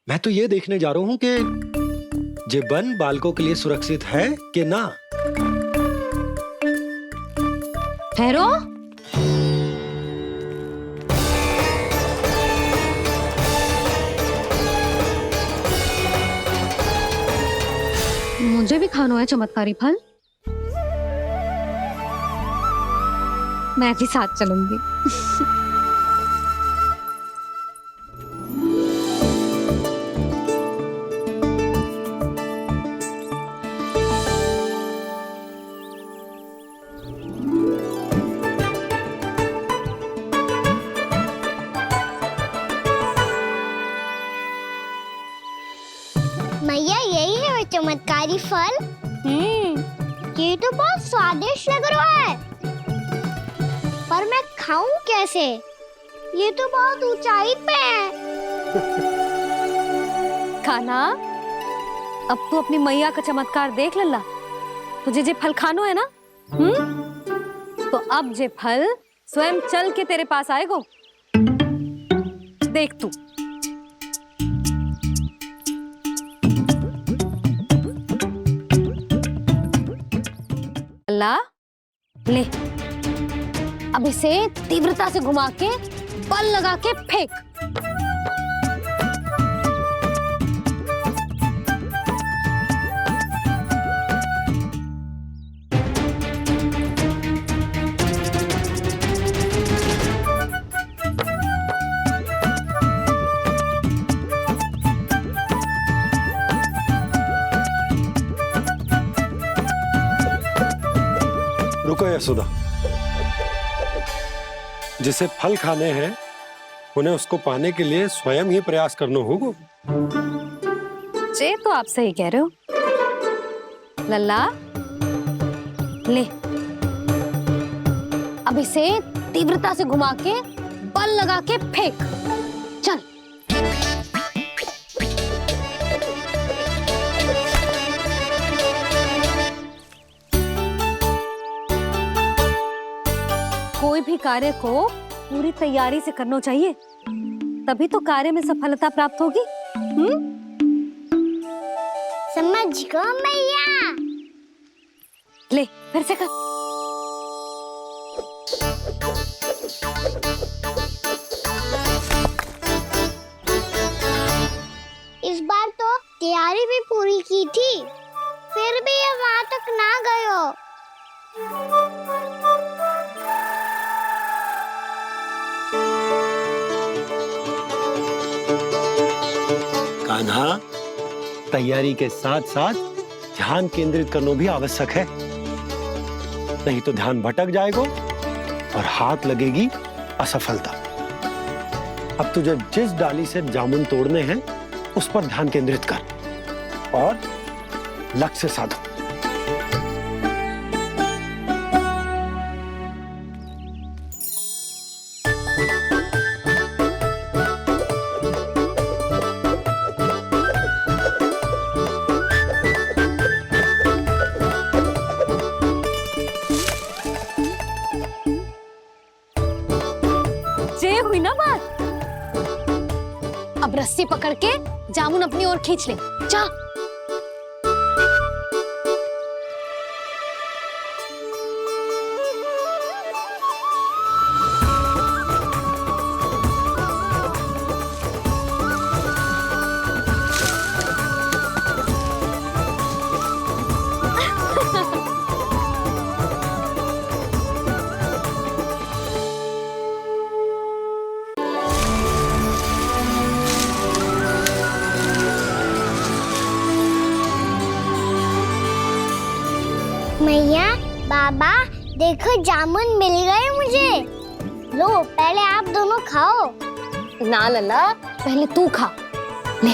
Speaker 3: मैं तो ये देखने जा रहा हूँ कि ये वन बालकों के लिए सुरक्षित है कि ना।
Speaker 2: ठहरो। मुझे भी खाना है चमत्कारी फल। मैं भी साथ चलूंगी।
Speaker 4: मैया यही है वो चमत्कारी फल। ये तो बहुत स्वादिष्ट लग रहा है, पर मैं खाऊं कैसे? ये तो बहुत ऊंचाई पे है।
Speaker 2: खाना, अब तू अपनी मैया का चमत्कार देख लल्ला। तुझे जे फल खानो है ना, तो अब जे फल स्वयं चल के तेरे पास आएगो। देख तू। लल्ला ले, अब इसे तीव्रता से घुमा के बल लगा के फेंक।
Speaker 3: रुको यशोदा, जिसे फल खाने हैं उन्हें उसको पाने के लिए स्वयं ही प्रयास करना होगा।
Speaker 2: जे तो आप सही कह रहे हो लल्ला। ले, अब इसे तीव्रता से घुमा के बल लगा के फेंक। चल। कोई भी कार्य को पूरी तैयारी से करना चाहिए, तभी तो कार्य में सफलता प्राप्त होगी।
Speaker 4: समझ गो मैया।
Speaker 2: ले फिर से कर।
Speaker 4: इस बार तो तैयारी भी पूरी की थी, फिर भी ये वहां तक ना गयो।
Speaker 3: कान्हा, तैयारी के साथ साथ ध्यान केंद्रित करना भी आवश्यक है, नहीं तो ध्यान भटक जाएगा और हाथ लगेगी असफलता। अब तुझे जिस डाली से जामुन तोड़ने हैं उस पर ध्यान केंद्रित कर और लक्ष्य साधो।
Speaker 2: ये हुई ना बात। अब रस्सी पकड़ के जामुन अपनी ओर खींच ले। जा।
Speaker 4: मैया, बाबा, देखो जामुन मिल गए मुझे। लो, पहले आप दोनों खाओ।
Speaker 2: ना लल्ला, पहले तू खा। ले।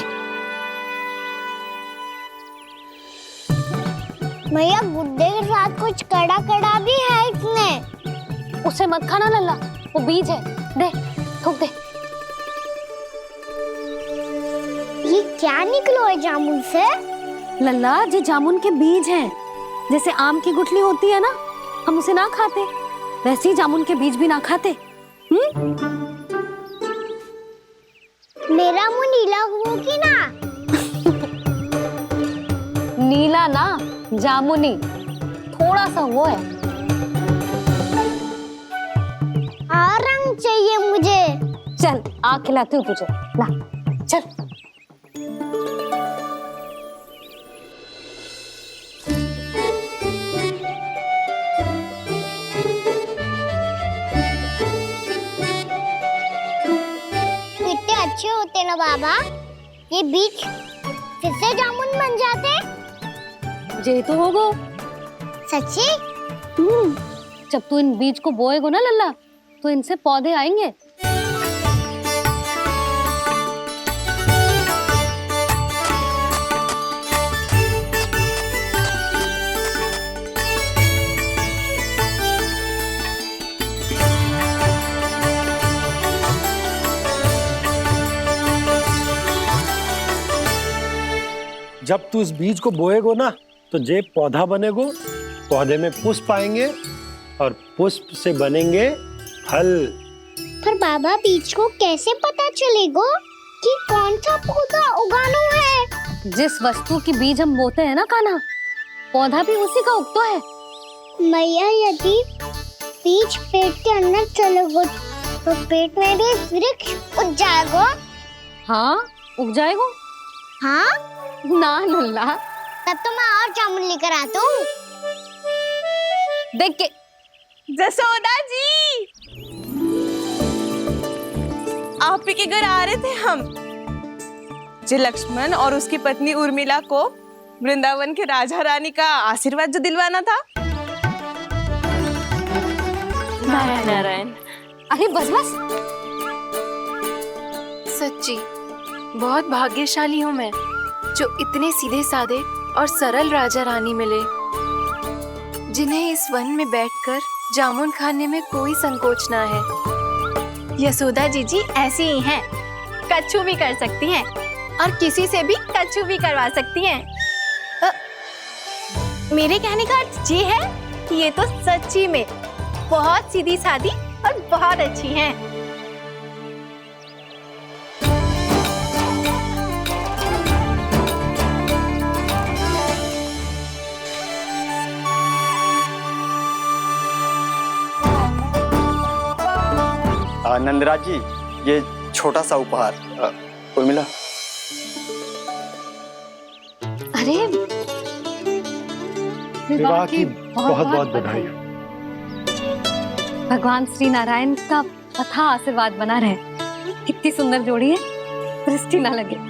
Speaker 4: मैया, गुड्डे के साथ कुछ कड़ा कड़ा भी है इसमें।
Speaker 2: उसे मत खाना लल्ला, वो बीज है। दे, थूक दे।
Speaker 4: ये क्या निकलो है जामुन से?
Speaker 2: लल्ला, ये जामुन के बीज हैं। जैसे आम की गुठली होती है ना, हम उसे ना खाते, वैसे ही जामुन के बीज भी ना खाते।
Speaker 4: मेरा मुंह नीला हुआ कि ना?
Speaker 2: नीला ना, जामुनी। थोड़ा सा वो है।
Speaker 4: और रंग चाहिए मुझे।
Speaker 2: चल, आ खिलाती हूँ तुझे। ला, चल।
Speaker 4: अच्छे होते ना बाबा, ये बीज फिर से जामुन बन जाते।
Speaker 2: जे तो होगो।
Speaker 4: सच्ची?
Speaker 2: जब तू इन बीज को बोएगो ना लल्ला, तो इनसे पौधे आएंगे।
Speaker 3: जब तू इस बीज को बोएगो ना, तो जे पौधा बनेगो, पौधे में पुष्प आएंगे और पुष्प से बनेंगे फल।
Speaker 4: पर बाबा, बीज को कैसे पता चलेगा कि कौन सा पौधा उगाना है?
Speaker 2: जिस वस्तु की बीज हम बोते हैं ना कान्हा, पौधा भी उसी का उगता है।
Speaker 4: मैया, यदि बीज पेट के अंदर चलेगा तो पेट में भी वृक्ष उग जाएगा।
Speaker 2: हाँ, उग जाएगा।
Speaker 4: हाँ
Speaker 2: ना लल्ला,
Speaker 4: तब तो मैं और जामुन लेकर आता हूँ।
Speaker 15: देख के। जसोदा जी, आप ही के घर आ रहे थे हम। जो लक्ष्मण और उसकी पत्नी उर्मिला को वृंदावन के राजा रानी का आशीर्वाद जो दिलवाना था।
Speaker 5: नारायण नारायण।
Speaker 2: अरे बस बस।
Speaker 5: सच्ची बहुत भाग्यशाली हूँ मैं, जो इतने सीधे साधे और सरल राजा रानी मिले, जिन्हें इस वन में बैठकर जामुन खाने में कोई संकोच ना है।
Speaker 2: यशोदा जीजी ऐसी ही हैं, कच्छू भी कर सकती हैं और किसी से भी कच्छू भी करवा सकती हैं। मेरे कहने का अर्थ ये है कि ये तो सच्ची में बहुत सीधी सादी और बहुत अच्छी हैं।
Speaker 16: नंदराज जी, ये छोटा सा उपहार। उर्मिला,
Speaker 2: अरे
Speaker 3: विवाह की बहुत बहुत बधाई।
Speaker 2: भगवान श्री नारायण का अथाह आशीर्वाद बना रहे। कितनी सुंदर जोड़ी है, दृष्टि ना लगे।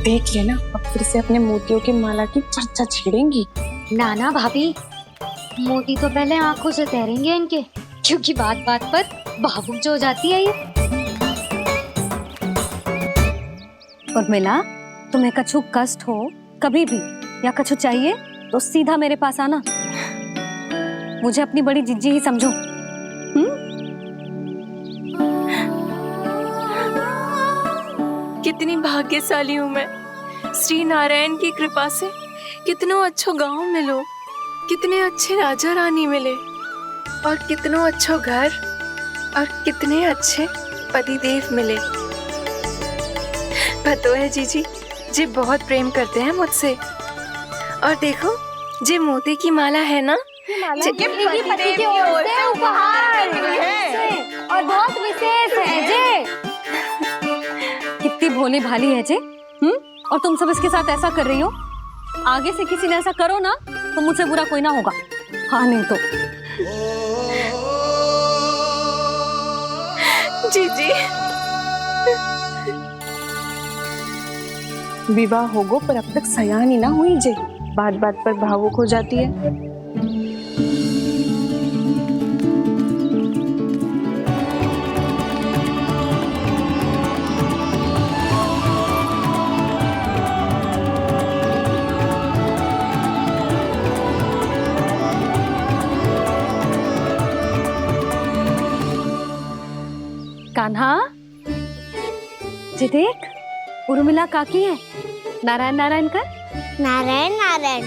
Speaker 12: देख लेना, अब फिर से अपने मोतियों की माला की चर्चा छेड़ेंगी।
Speaker 2: नाना भाभी, मोती तो पहले आंखों से तैरेंगे इनके, क्योंकि बात बात पर भावुक जो हो जाती है ये। उर्मिला, तुम्हें कछु कष्ट हो कभी भी या कछु चाहिए तो सीधा मेरे पास आना। मुझे अपनी बड़ी जिज्जी ही समझो।
Speaker 5: कितनी भाग्यशाली हूँ मैं, श्री नारायण की कृपा से कितनों अच्छो गांव मिलो, कितने अच्छे राजा रानी मिले और कितनों अच्छो घर और कितने अच्छे पतिदेव मिले। पतो है जीजी, जी बहुत प्रेम करते हैं मुझसे। और देखो, जे मोती की माला है ना,
Speaker 2: पति की ओर से उपहार और बहुत विशेष है जे। कितनी भोली भाली है जे। और तुम सब इसके साथ ऐसा कर रही हो। आगे से किसी ने ऐसा करो ना तो मुझसे बुरा कोई ना होगा। हाँ नहीं तो
Speaker 5: जीजी।
Speaker 12: विवाह होगो पर अब तक सयानी ना हुई जे, बात बात पर भावुक हो जाती है।
Speaker 2: कान्हा, जी देख, उर्मिला काकी है। नारायण नारायण कर।
Speaker 4: नारायण नारायण।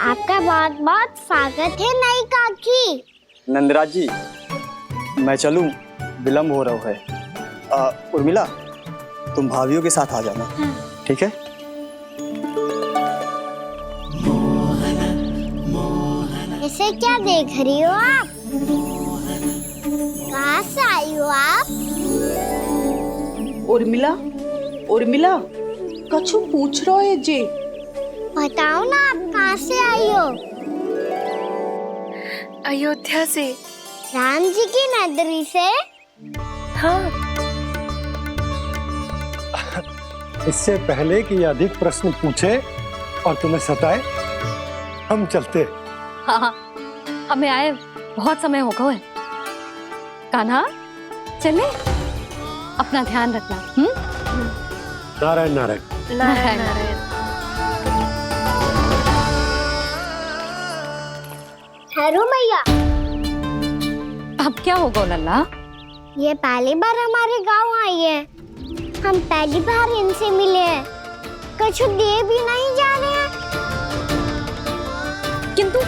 Speaker 4: आपका बहुत बहुत स्वागत है नई काकी।
Speaker 16: नंदराज जी, मैं चलूं, विलम्ब हो रहा है। उर्मिला, तुम भाभियों के साथ आ जाना। ठीक है?
Speaker 4: इसे क्या देख रही हो आप? कहाँ से आई हो आप?
Speaker 14: उर्मिला, उर्मिला, कछु पूछ रहा है जे।
Speaker 4: बताओ ना, आप कहाँ से आई हो?
Speaker 5: अयोध्या से।
Speaker 4: राम जी की नगरी से?
Speaker 5: हाँ।
Speaker 3: इससे पहले कि अधिक प्रश्न पूछे और तुम्हें सताए, हम चलते।
Speaker 2: हाँ, हमें आए बहुत समय हो गया है। कान्हा, चले, अपना ध्यान रखना।
Speaker 3: नारायण नारायण।
Speaker 2: नारायण नारायण।
Speaker 4: ठहरू मैया।
Speaker 2: अब क्या होगा लल्ला?
Speaker 4: ये पहली बार हमारे गांव आई है। हम पहली बार इनसे मिले हैं। कछु दे भी नहीं जा रहे हैं।
Speaker 2: किंतु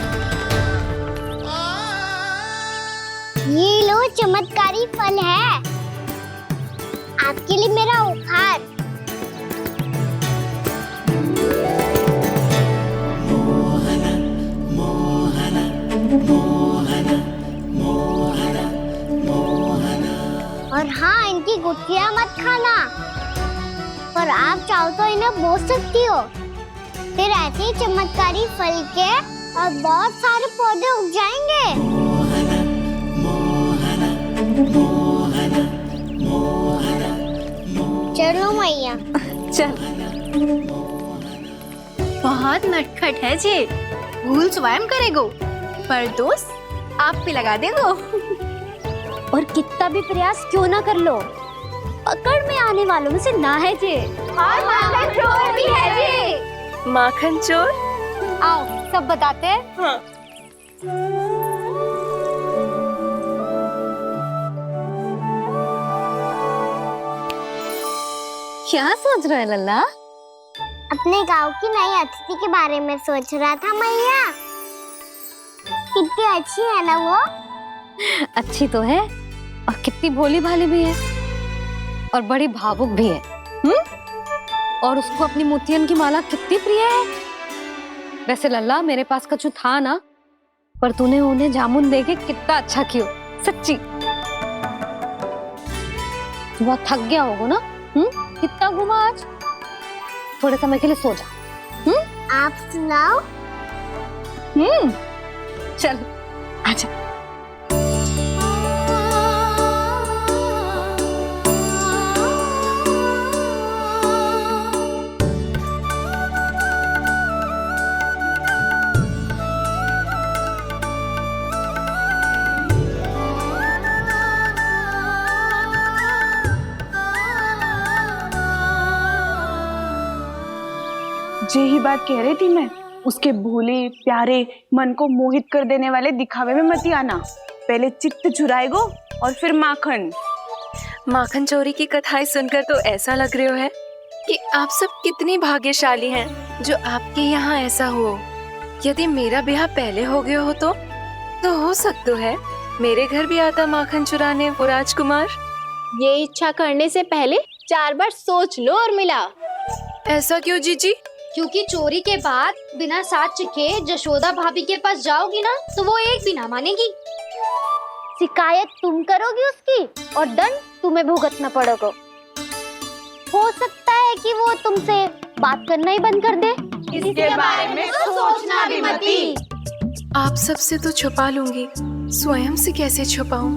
Speaker 4: ये लो, चमत्कारी फल है आपके लिए, मेरा उपहार। और हाँ, इनकी गुठलियां मत खाना। और आप चाहो तो इन्हें बोल सकती हो। फिर ऐसे ही चमत्कारी फल के और बहुत सारे पौधे उग जाएंगे। चलो मैया।
Speaker 2: चल।
Speaker 5: बहुत नटखट है जे, भूल स्वयं करेगो पर दोष आप पे लगा देगो।
Speaker 4: और कितना भी प्रयास क्यों ना कर लो,
Speaker 2: पकड़ में आने वालों में से ना है जे। और माखन चोर भी है जे।
Speaker 15: माखन चोर?
Speaker 2: आओ सब बताते हैं।
Speaker 15: हाँ।
Speaker 2: क्या सोच रहे लल्ला?
Speaker 4: अपने गांव की नई अतिथि के बारे में सोच रहा था मैया। कितनी अच्छी है ना वो।
Speaker 2: अच्छी तो है और कितनी भोली भाली भी है और बड़ी भावुक भी है। और उसको अपनी मोतियन की माला कितनी प्रिय है। वैसे लल्ला मेरे पास कछु था ना, पर तूने उन्हें जामुन देके कितना अच्छा किया सच्ची। बहुत थक गया होगा ना? कितना घुमा आज। थोड़े समय के लिए सो जा।
Speaker 4: आप सुनाओ।
Speaker 2: चल आजा।
Speaker 15: यही बात कह रही थी मैं। उसके भोले प्यारे मन को मोहित कर देने वाले दिखावे में मत आना। पहले चित्त चुराएगो और फिर माखन।
Speaker 17: माखन चोरी की कथाएं सुनकर तो ऐसा लग रहा है कि आप सब कितनी भाग्यशाली हैं जो आपके यहाँ ऐसा हो। यदि मेरा ब्याह पहले हो गया हो तो हो सकता है मेरे घर भी आता माखन चुराने वो राजकुमार।
Speaker 18: ये इच्छा करने से पहले 4 बार सोच लो उर्मिला।
Speaker 17: ऐसा क्यों जीजी?
Speaker 2: क्योंकि चोरी के बाद बिना साक्ष्य के जशोदा भाभी के पास जाओगी ना तो वो एक भी ना मानेगी।
Speaker 4: शिकायत तुम करोगी उसकी और दंड तुम्हें भुगतना पड़ेगा। हो सकता है कि वो तुमसे बात करना ही बंद कर दे।
Speaker 15: इसके बारे में सोचना भी मती।
Speaker 17: आप सबसे तो छुपा लूंगी, स्वयं से कैसे छुपाऊं?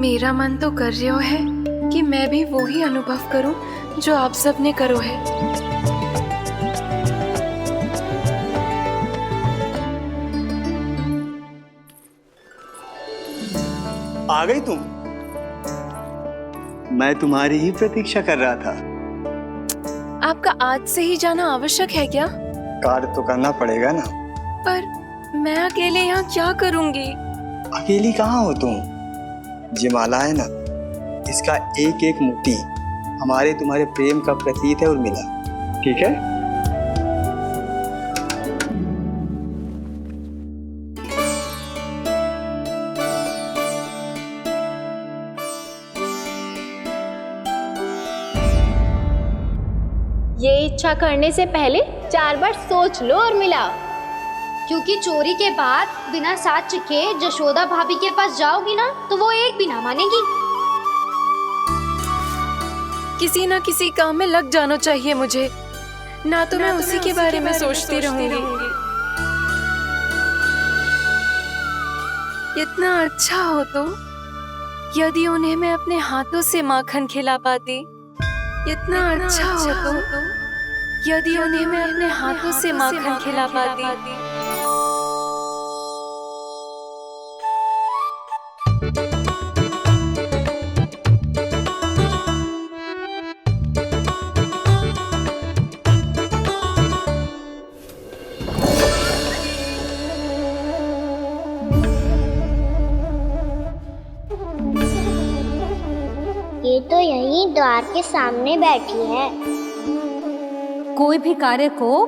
Speaker 17: मेरा मन तो कर रहा है कि मैं भी वो ही अनुभव करूं जो आप सब ने करो है।
Speaker 16: आ गई तुम? मैं तुम्हारी ही प्रतीक्षा कर रहा था।
Speaker 17: आपका आज से ही जाना आवश्यक है क्या?
Speaker 16: कार्य तो करना पड़ेगा ना।
Speaker 17: पर मैं अकेले यहाँ क्या करूँगी?
Speaker 16: अकेली कहाँ हो तुम? ये माला है ना, इसका एक एक मोती हमारे तुम्हारे प्रेम का प्रतीक है उर्मिला। ठीक है?
Speaker 18: ये इच्छा करने से पहले 4 बार सोच लो उर्मिला।
Speaker 2: क्योंकि चोरी के बाद बिना साक्ष्य के जशोदा भाभी के पास जाओगी ना तो वो एक भी ना मानेगी।
Speaker 17: किसी ना किसी काम में लग जाना चाहिए मुझे, ना तो मैं उसी के बारे में सोचती रहूंगी। इतना अच्छा हो तो यदि उन्हें मैं अपने हाथों से माखन खिला पाती। इतना अच्छा हो तो यदि उन्हें मैं अपने हाथों से माखन खिला पाती।
Speaker 4: ये तो यहीं द्वार के सामने बैठी है।
Speaker 2: कोई भी कार्य को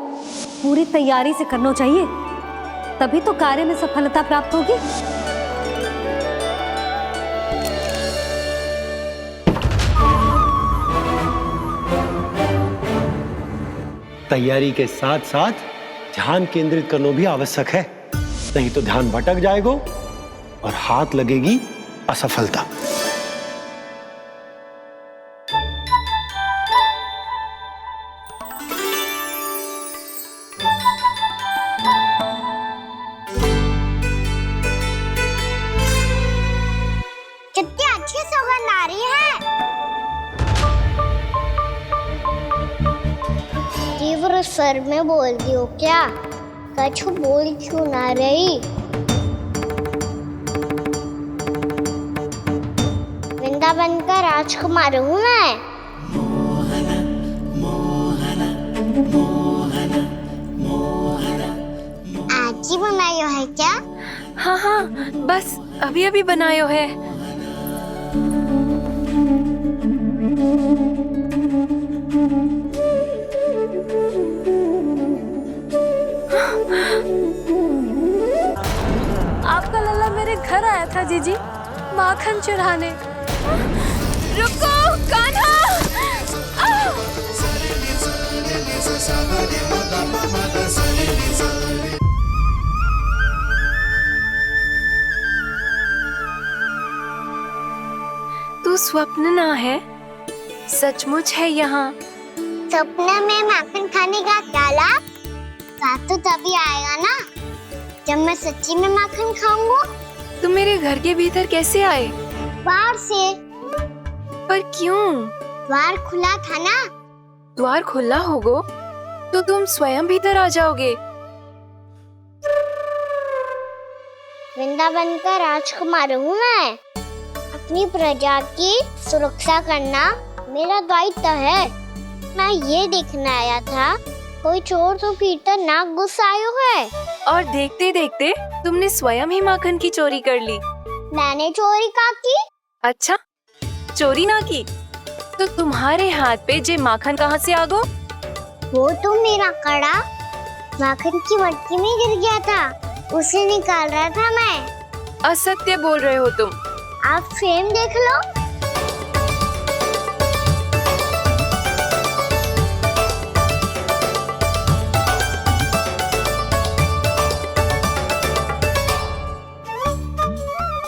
Speaker 2: पूरी तैयारी से करना चाहिए, तभी तो कार्य में सफलता प्राप्त होगी।
Speaker 3: तैयारी के साथ साथ ध्यान केंद्रित करना भी आवश्यक है, नहीं तो ध्यान भटक जाएगा और हाथ लगेगी असफलता।
Speaker 4: कितनी अच्छी सौगंध आ रही है। तीव्र स्वर में बोल दियो क्या? कछु बोल क्यों ना रही? वृंदावन का राजकुमार हूँ मैं। आज ही बनायो है क्या?
Speaker 17: हाँ हाँ, बस अभी अभी बनायो है।
Speaker 2: आपका लल्ला मेरे घर आया था जीजी, माखन चुराने। रुको कान्हा!
Speaker 17: तू स्वप्न ना है, सचमुच है यहाँ।
Speaker 4: सपने में माखन खाने का डाला तो तभी आएगा ना जब मैं सच्ची में माखन खाऊंगा।
Speaker 17: तुम मेरे घर के भीतर कैसे आए?
Speaker 4: बाहर से।
Speaker 17: पर क्यों?
Speaker 4: द्वार खुला था ना।
Speaker 17: द्वार खुला होगा तो तुम स्वयं भीतर आ जाओगे।
Speaker 4: वृंदावन का राजकुमार हूँ मैं। अपनी प्रजा की सुरक्षा करना मेरा दायित्व है। मैं ये देखने आया था कोई चोर तो भीतर ना घुस आयो है।
Speaker 17: और देखते देखते तुमने स्वयं ही माखन की चोरी कर ली।
Speaker 4: मैंने चोरी का की?
Speaker 17: अच्छा, चोरी ना की तो तुम्हारे हाथ पे जे माखन कहाँ से आ गो?
Speaker 4: वो तो मेरा कड़ा माखन की मटकी में गिर गया था, उसे निकाल रहा था मैं।
Speaker 17: असत्य बोल रहे हो तुम।
Speaker 4: आप फ्रेम देख लो।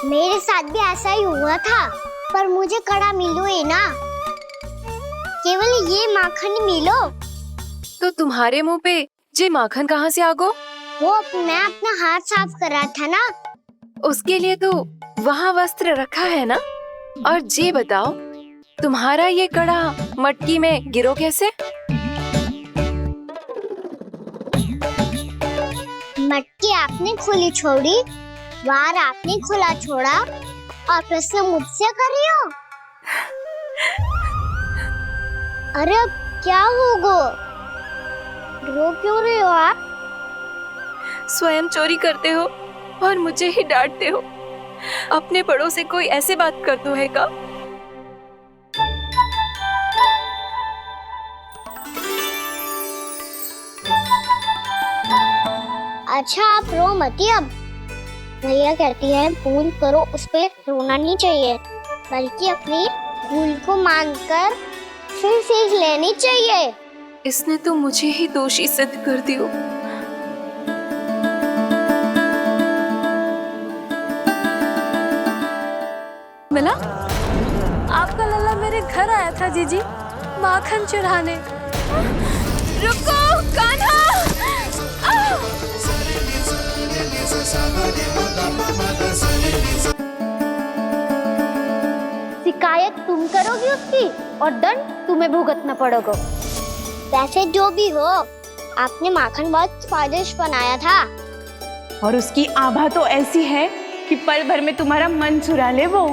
Speaker 4: मेरे साथ भी ऐसा ही हुआ था, पर मुझे कड़ा मिलो ही ना, केवल ये माखन ही मिलो।
Speaker 17: तो तुम्हारे मुंह पे जे माखन कहाँ से आ गो?
Speaker 4: वो मैं अपना हाथ साफ कर रहा था ना।
Speaker 17: उसके लिए तो वहाँ वस्त्र रखा है ना। और जे बताओ, तुम्हारा ये कड़ा मटकी में गिरो कैसे?
Speaker 4: मटकी आपने खुली छोड़ी, द्वार आपने खुला छोड़ा, और प्रश्न मुझसे कर रही हो? अरे अब क्या होगा? रो क्यों रहे हो आप?
Speaker 17: स्वयं चोरी करते हो और मुझे ही डांटते हो। अपने बड़ों से कोई ऐसे बात करते है का?
Speaker 4: अच्छा आप रो मती। अब भैया कहती है भूल करो, उस पे रोना नहीं चाहिए, बल्कि अपनी भूल को मानकर फिर सीख लेनी चाहिए।
Speaker 17: इसने तो मुझे ही दोषी सिद्ध कर दियो।
Speaker 2: मिला? आपका लल्ला मेरे घर आया था जीजी, माखन चुराने। रुको कान्हा!
Speaker 4: शिकायत तुम करोगी उसकी और दंड तुम्हें भुगतना पड़ेगा। वैसे जो भी हो, आपने माखन बहुत स्वादिष्ट बनाया था।
Speaker 15: और उसकी आभा तो ऐसी है कि पल भर में तुम्हारा मन चुरा ले वो।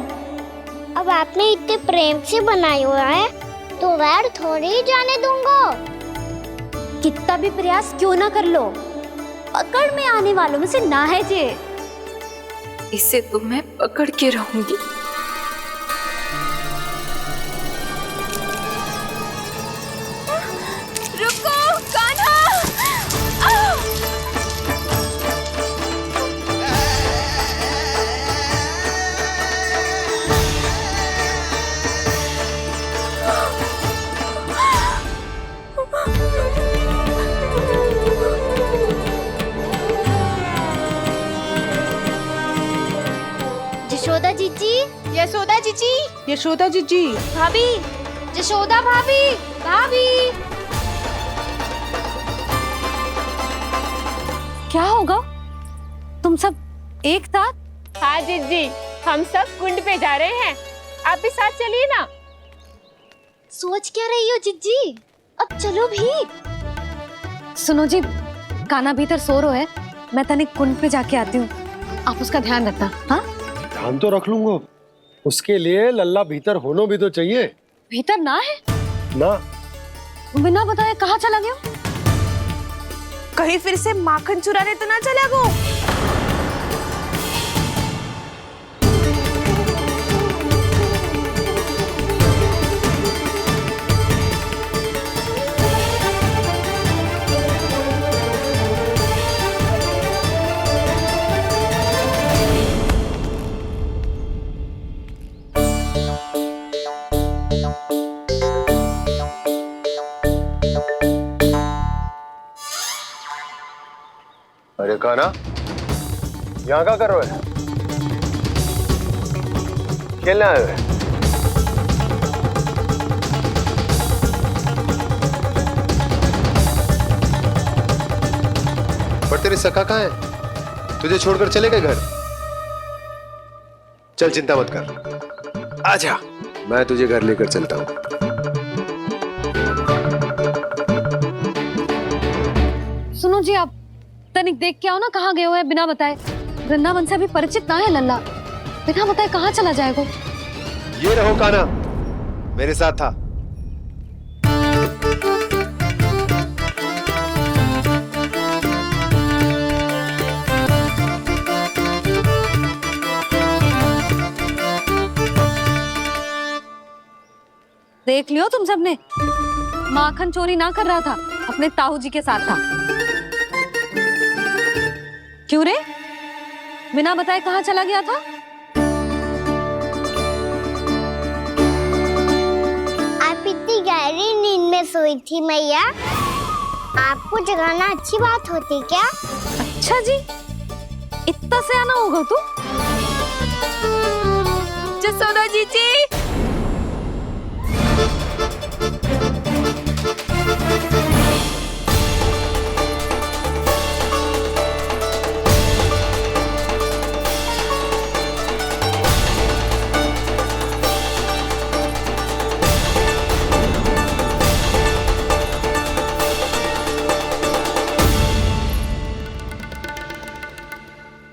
Speaker 4: अब आपने इतने प्रेम से बनाया हुआ है तो वैर थोड़ी ही जाने दूंगा।
Speaker 2: कितना भी प्रयास क्यों ना कर लो, पकड़ में आने वालों में से ना है जे।
Speaker 17: इसे तो मैं पकड़ के रहूंगी।
Speaker 2: रुको कान्हा!
Speaker 4: यशोदा जीजी,
Speaker 15: यशोदा जीजी, यशोदा जीजी,
Speaker 2: भाभी, यशोदा भाभी, भाभी। क्या होगा? तुम सब एक साथ?
Speaker 15: हाँ जीजी, हम सब कुंड पे जा रहे हैं, आप भी साथ चलिए ना।
Speaker 2: सोच क्या रही हो जीजी? अब चलो भी। सुनो जी, कान्हा भीतर सो रो है, मैं तनिक कुंड पे जाके आती हूँ, आप उसका ध्यान रखना। हाँ,
Speaker 3: ध्यान तो रख लूंगा, उसके लिए लल्ला भीतर होना भी तो चाहिए।
Speaker 2: भीतर ना है?
Speaker 3: ना,
Speaker 2: बिना बताए कहाँ चला गया?
Speaker 15: कहीं फिर से माखन चुराने तो ना चला वो।
Speaker 7: अरे काना, यहाँ क्या कर रहे हो? खेलने आए हुए? पर तेरे सखा कहाँ है? तुझे छोड़कर चले गए घर? चल चिंता मत कर, आजा, मैं तुझे घर लेकर चलता हूँ।
Speaker 2: सुनो जी, आप तनिक देख के आओ ना, कहाँ गए हुए हैं बिना बताए। वृंदावन से अभी परिचित ना है लल्ला, बिना बताए कहाँ चला जाएगा।
Speaker 7: ये रहो काना, मेरे साथ था।
Speaker 2: देख लियो तुम सबने, माखन चोरी ना कर रहा था, अपने ताऊ जी के साथ था। क्यों रे, बिना बताए कहाँ चला गया था?
Speaker 4: आप इतनी गहरी नींद में सोई थी मैया, आपको जगाना अच्छी बात होती क्या?
Speaker 2: अच्छा जी, इतना सयाना होगा तू?
Speaker 15: जसोदा जीजी,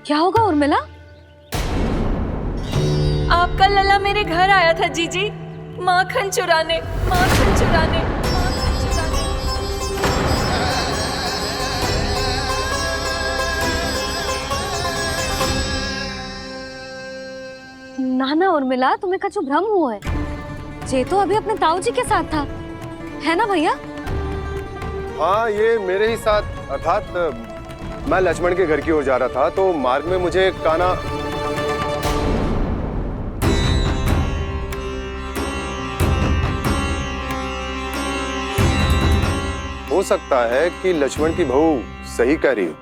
Speaker 2: क्या होगा उर्मिला?
Speaker 17: आपका लल्ला मेरे घर आया था जीजी, माखन चुराने, माखन चुराने, माखन चुराने।
Speaker 2: ना ना उर्मिला, तुम्हें कछु भ्रम हुआ है। ये तो अभी अपने ताऊ जी के साथ था, है ना भैया?
Speaker 7: हाँ, ये मेरे ही साथ, अर्थात मैं लक्ष्मण के घर की ओर जा रहा था, तो मार्ग में मुझे काना हो सकता है कि लक्ष्मण की बहू सही कह रही हो,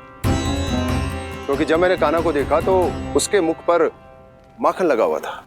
Speaker 7: क्योंकि जब मैंने काना को देखा तो उसके मुख पर माखन लगा हुआ था।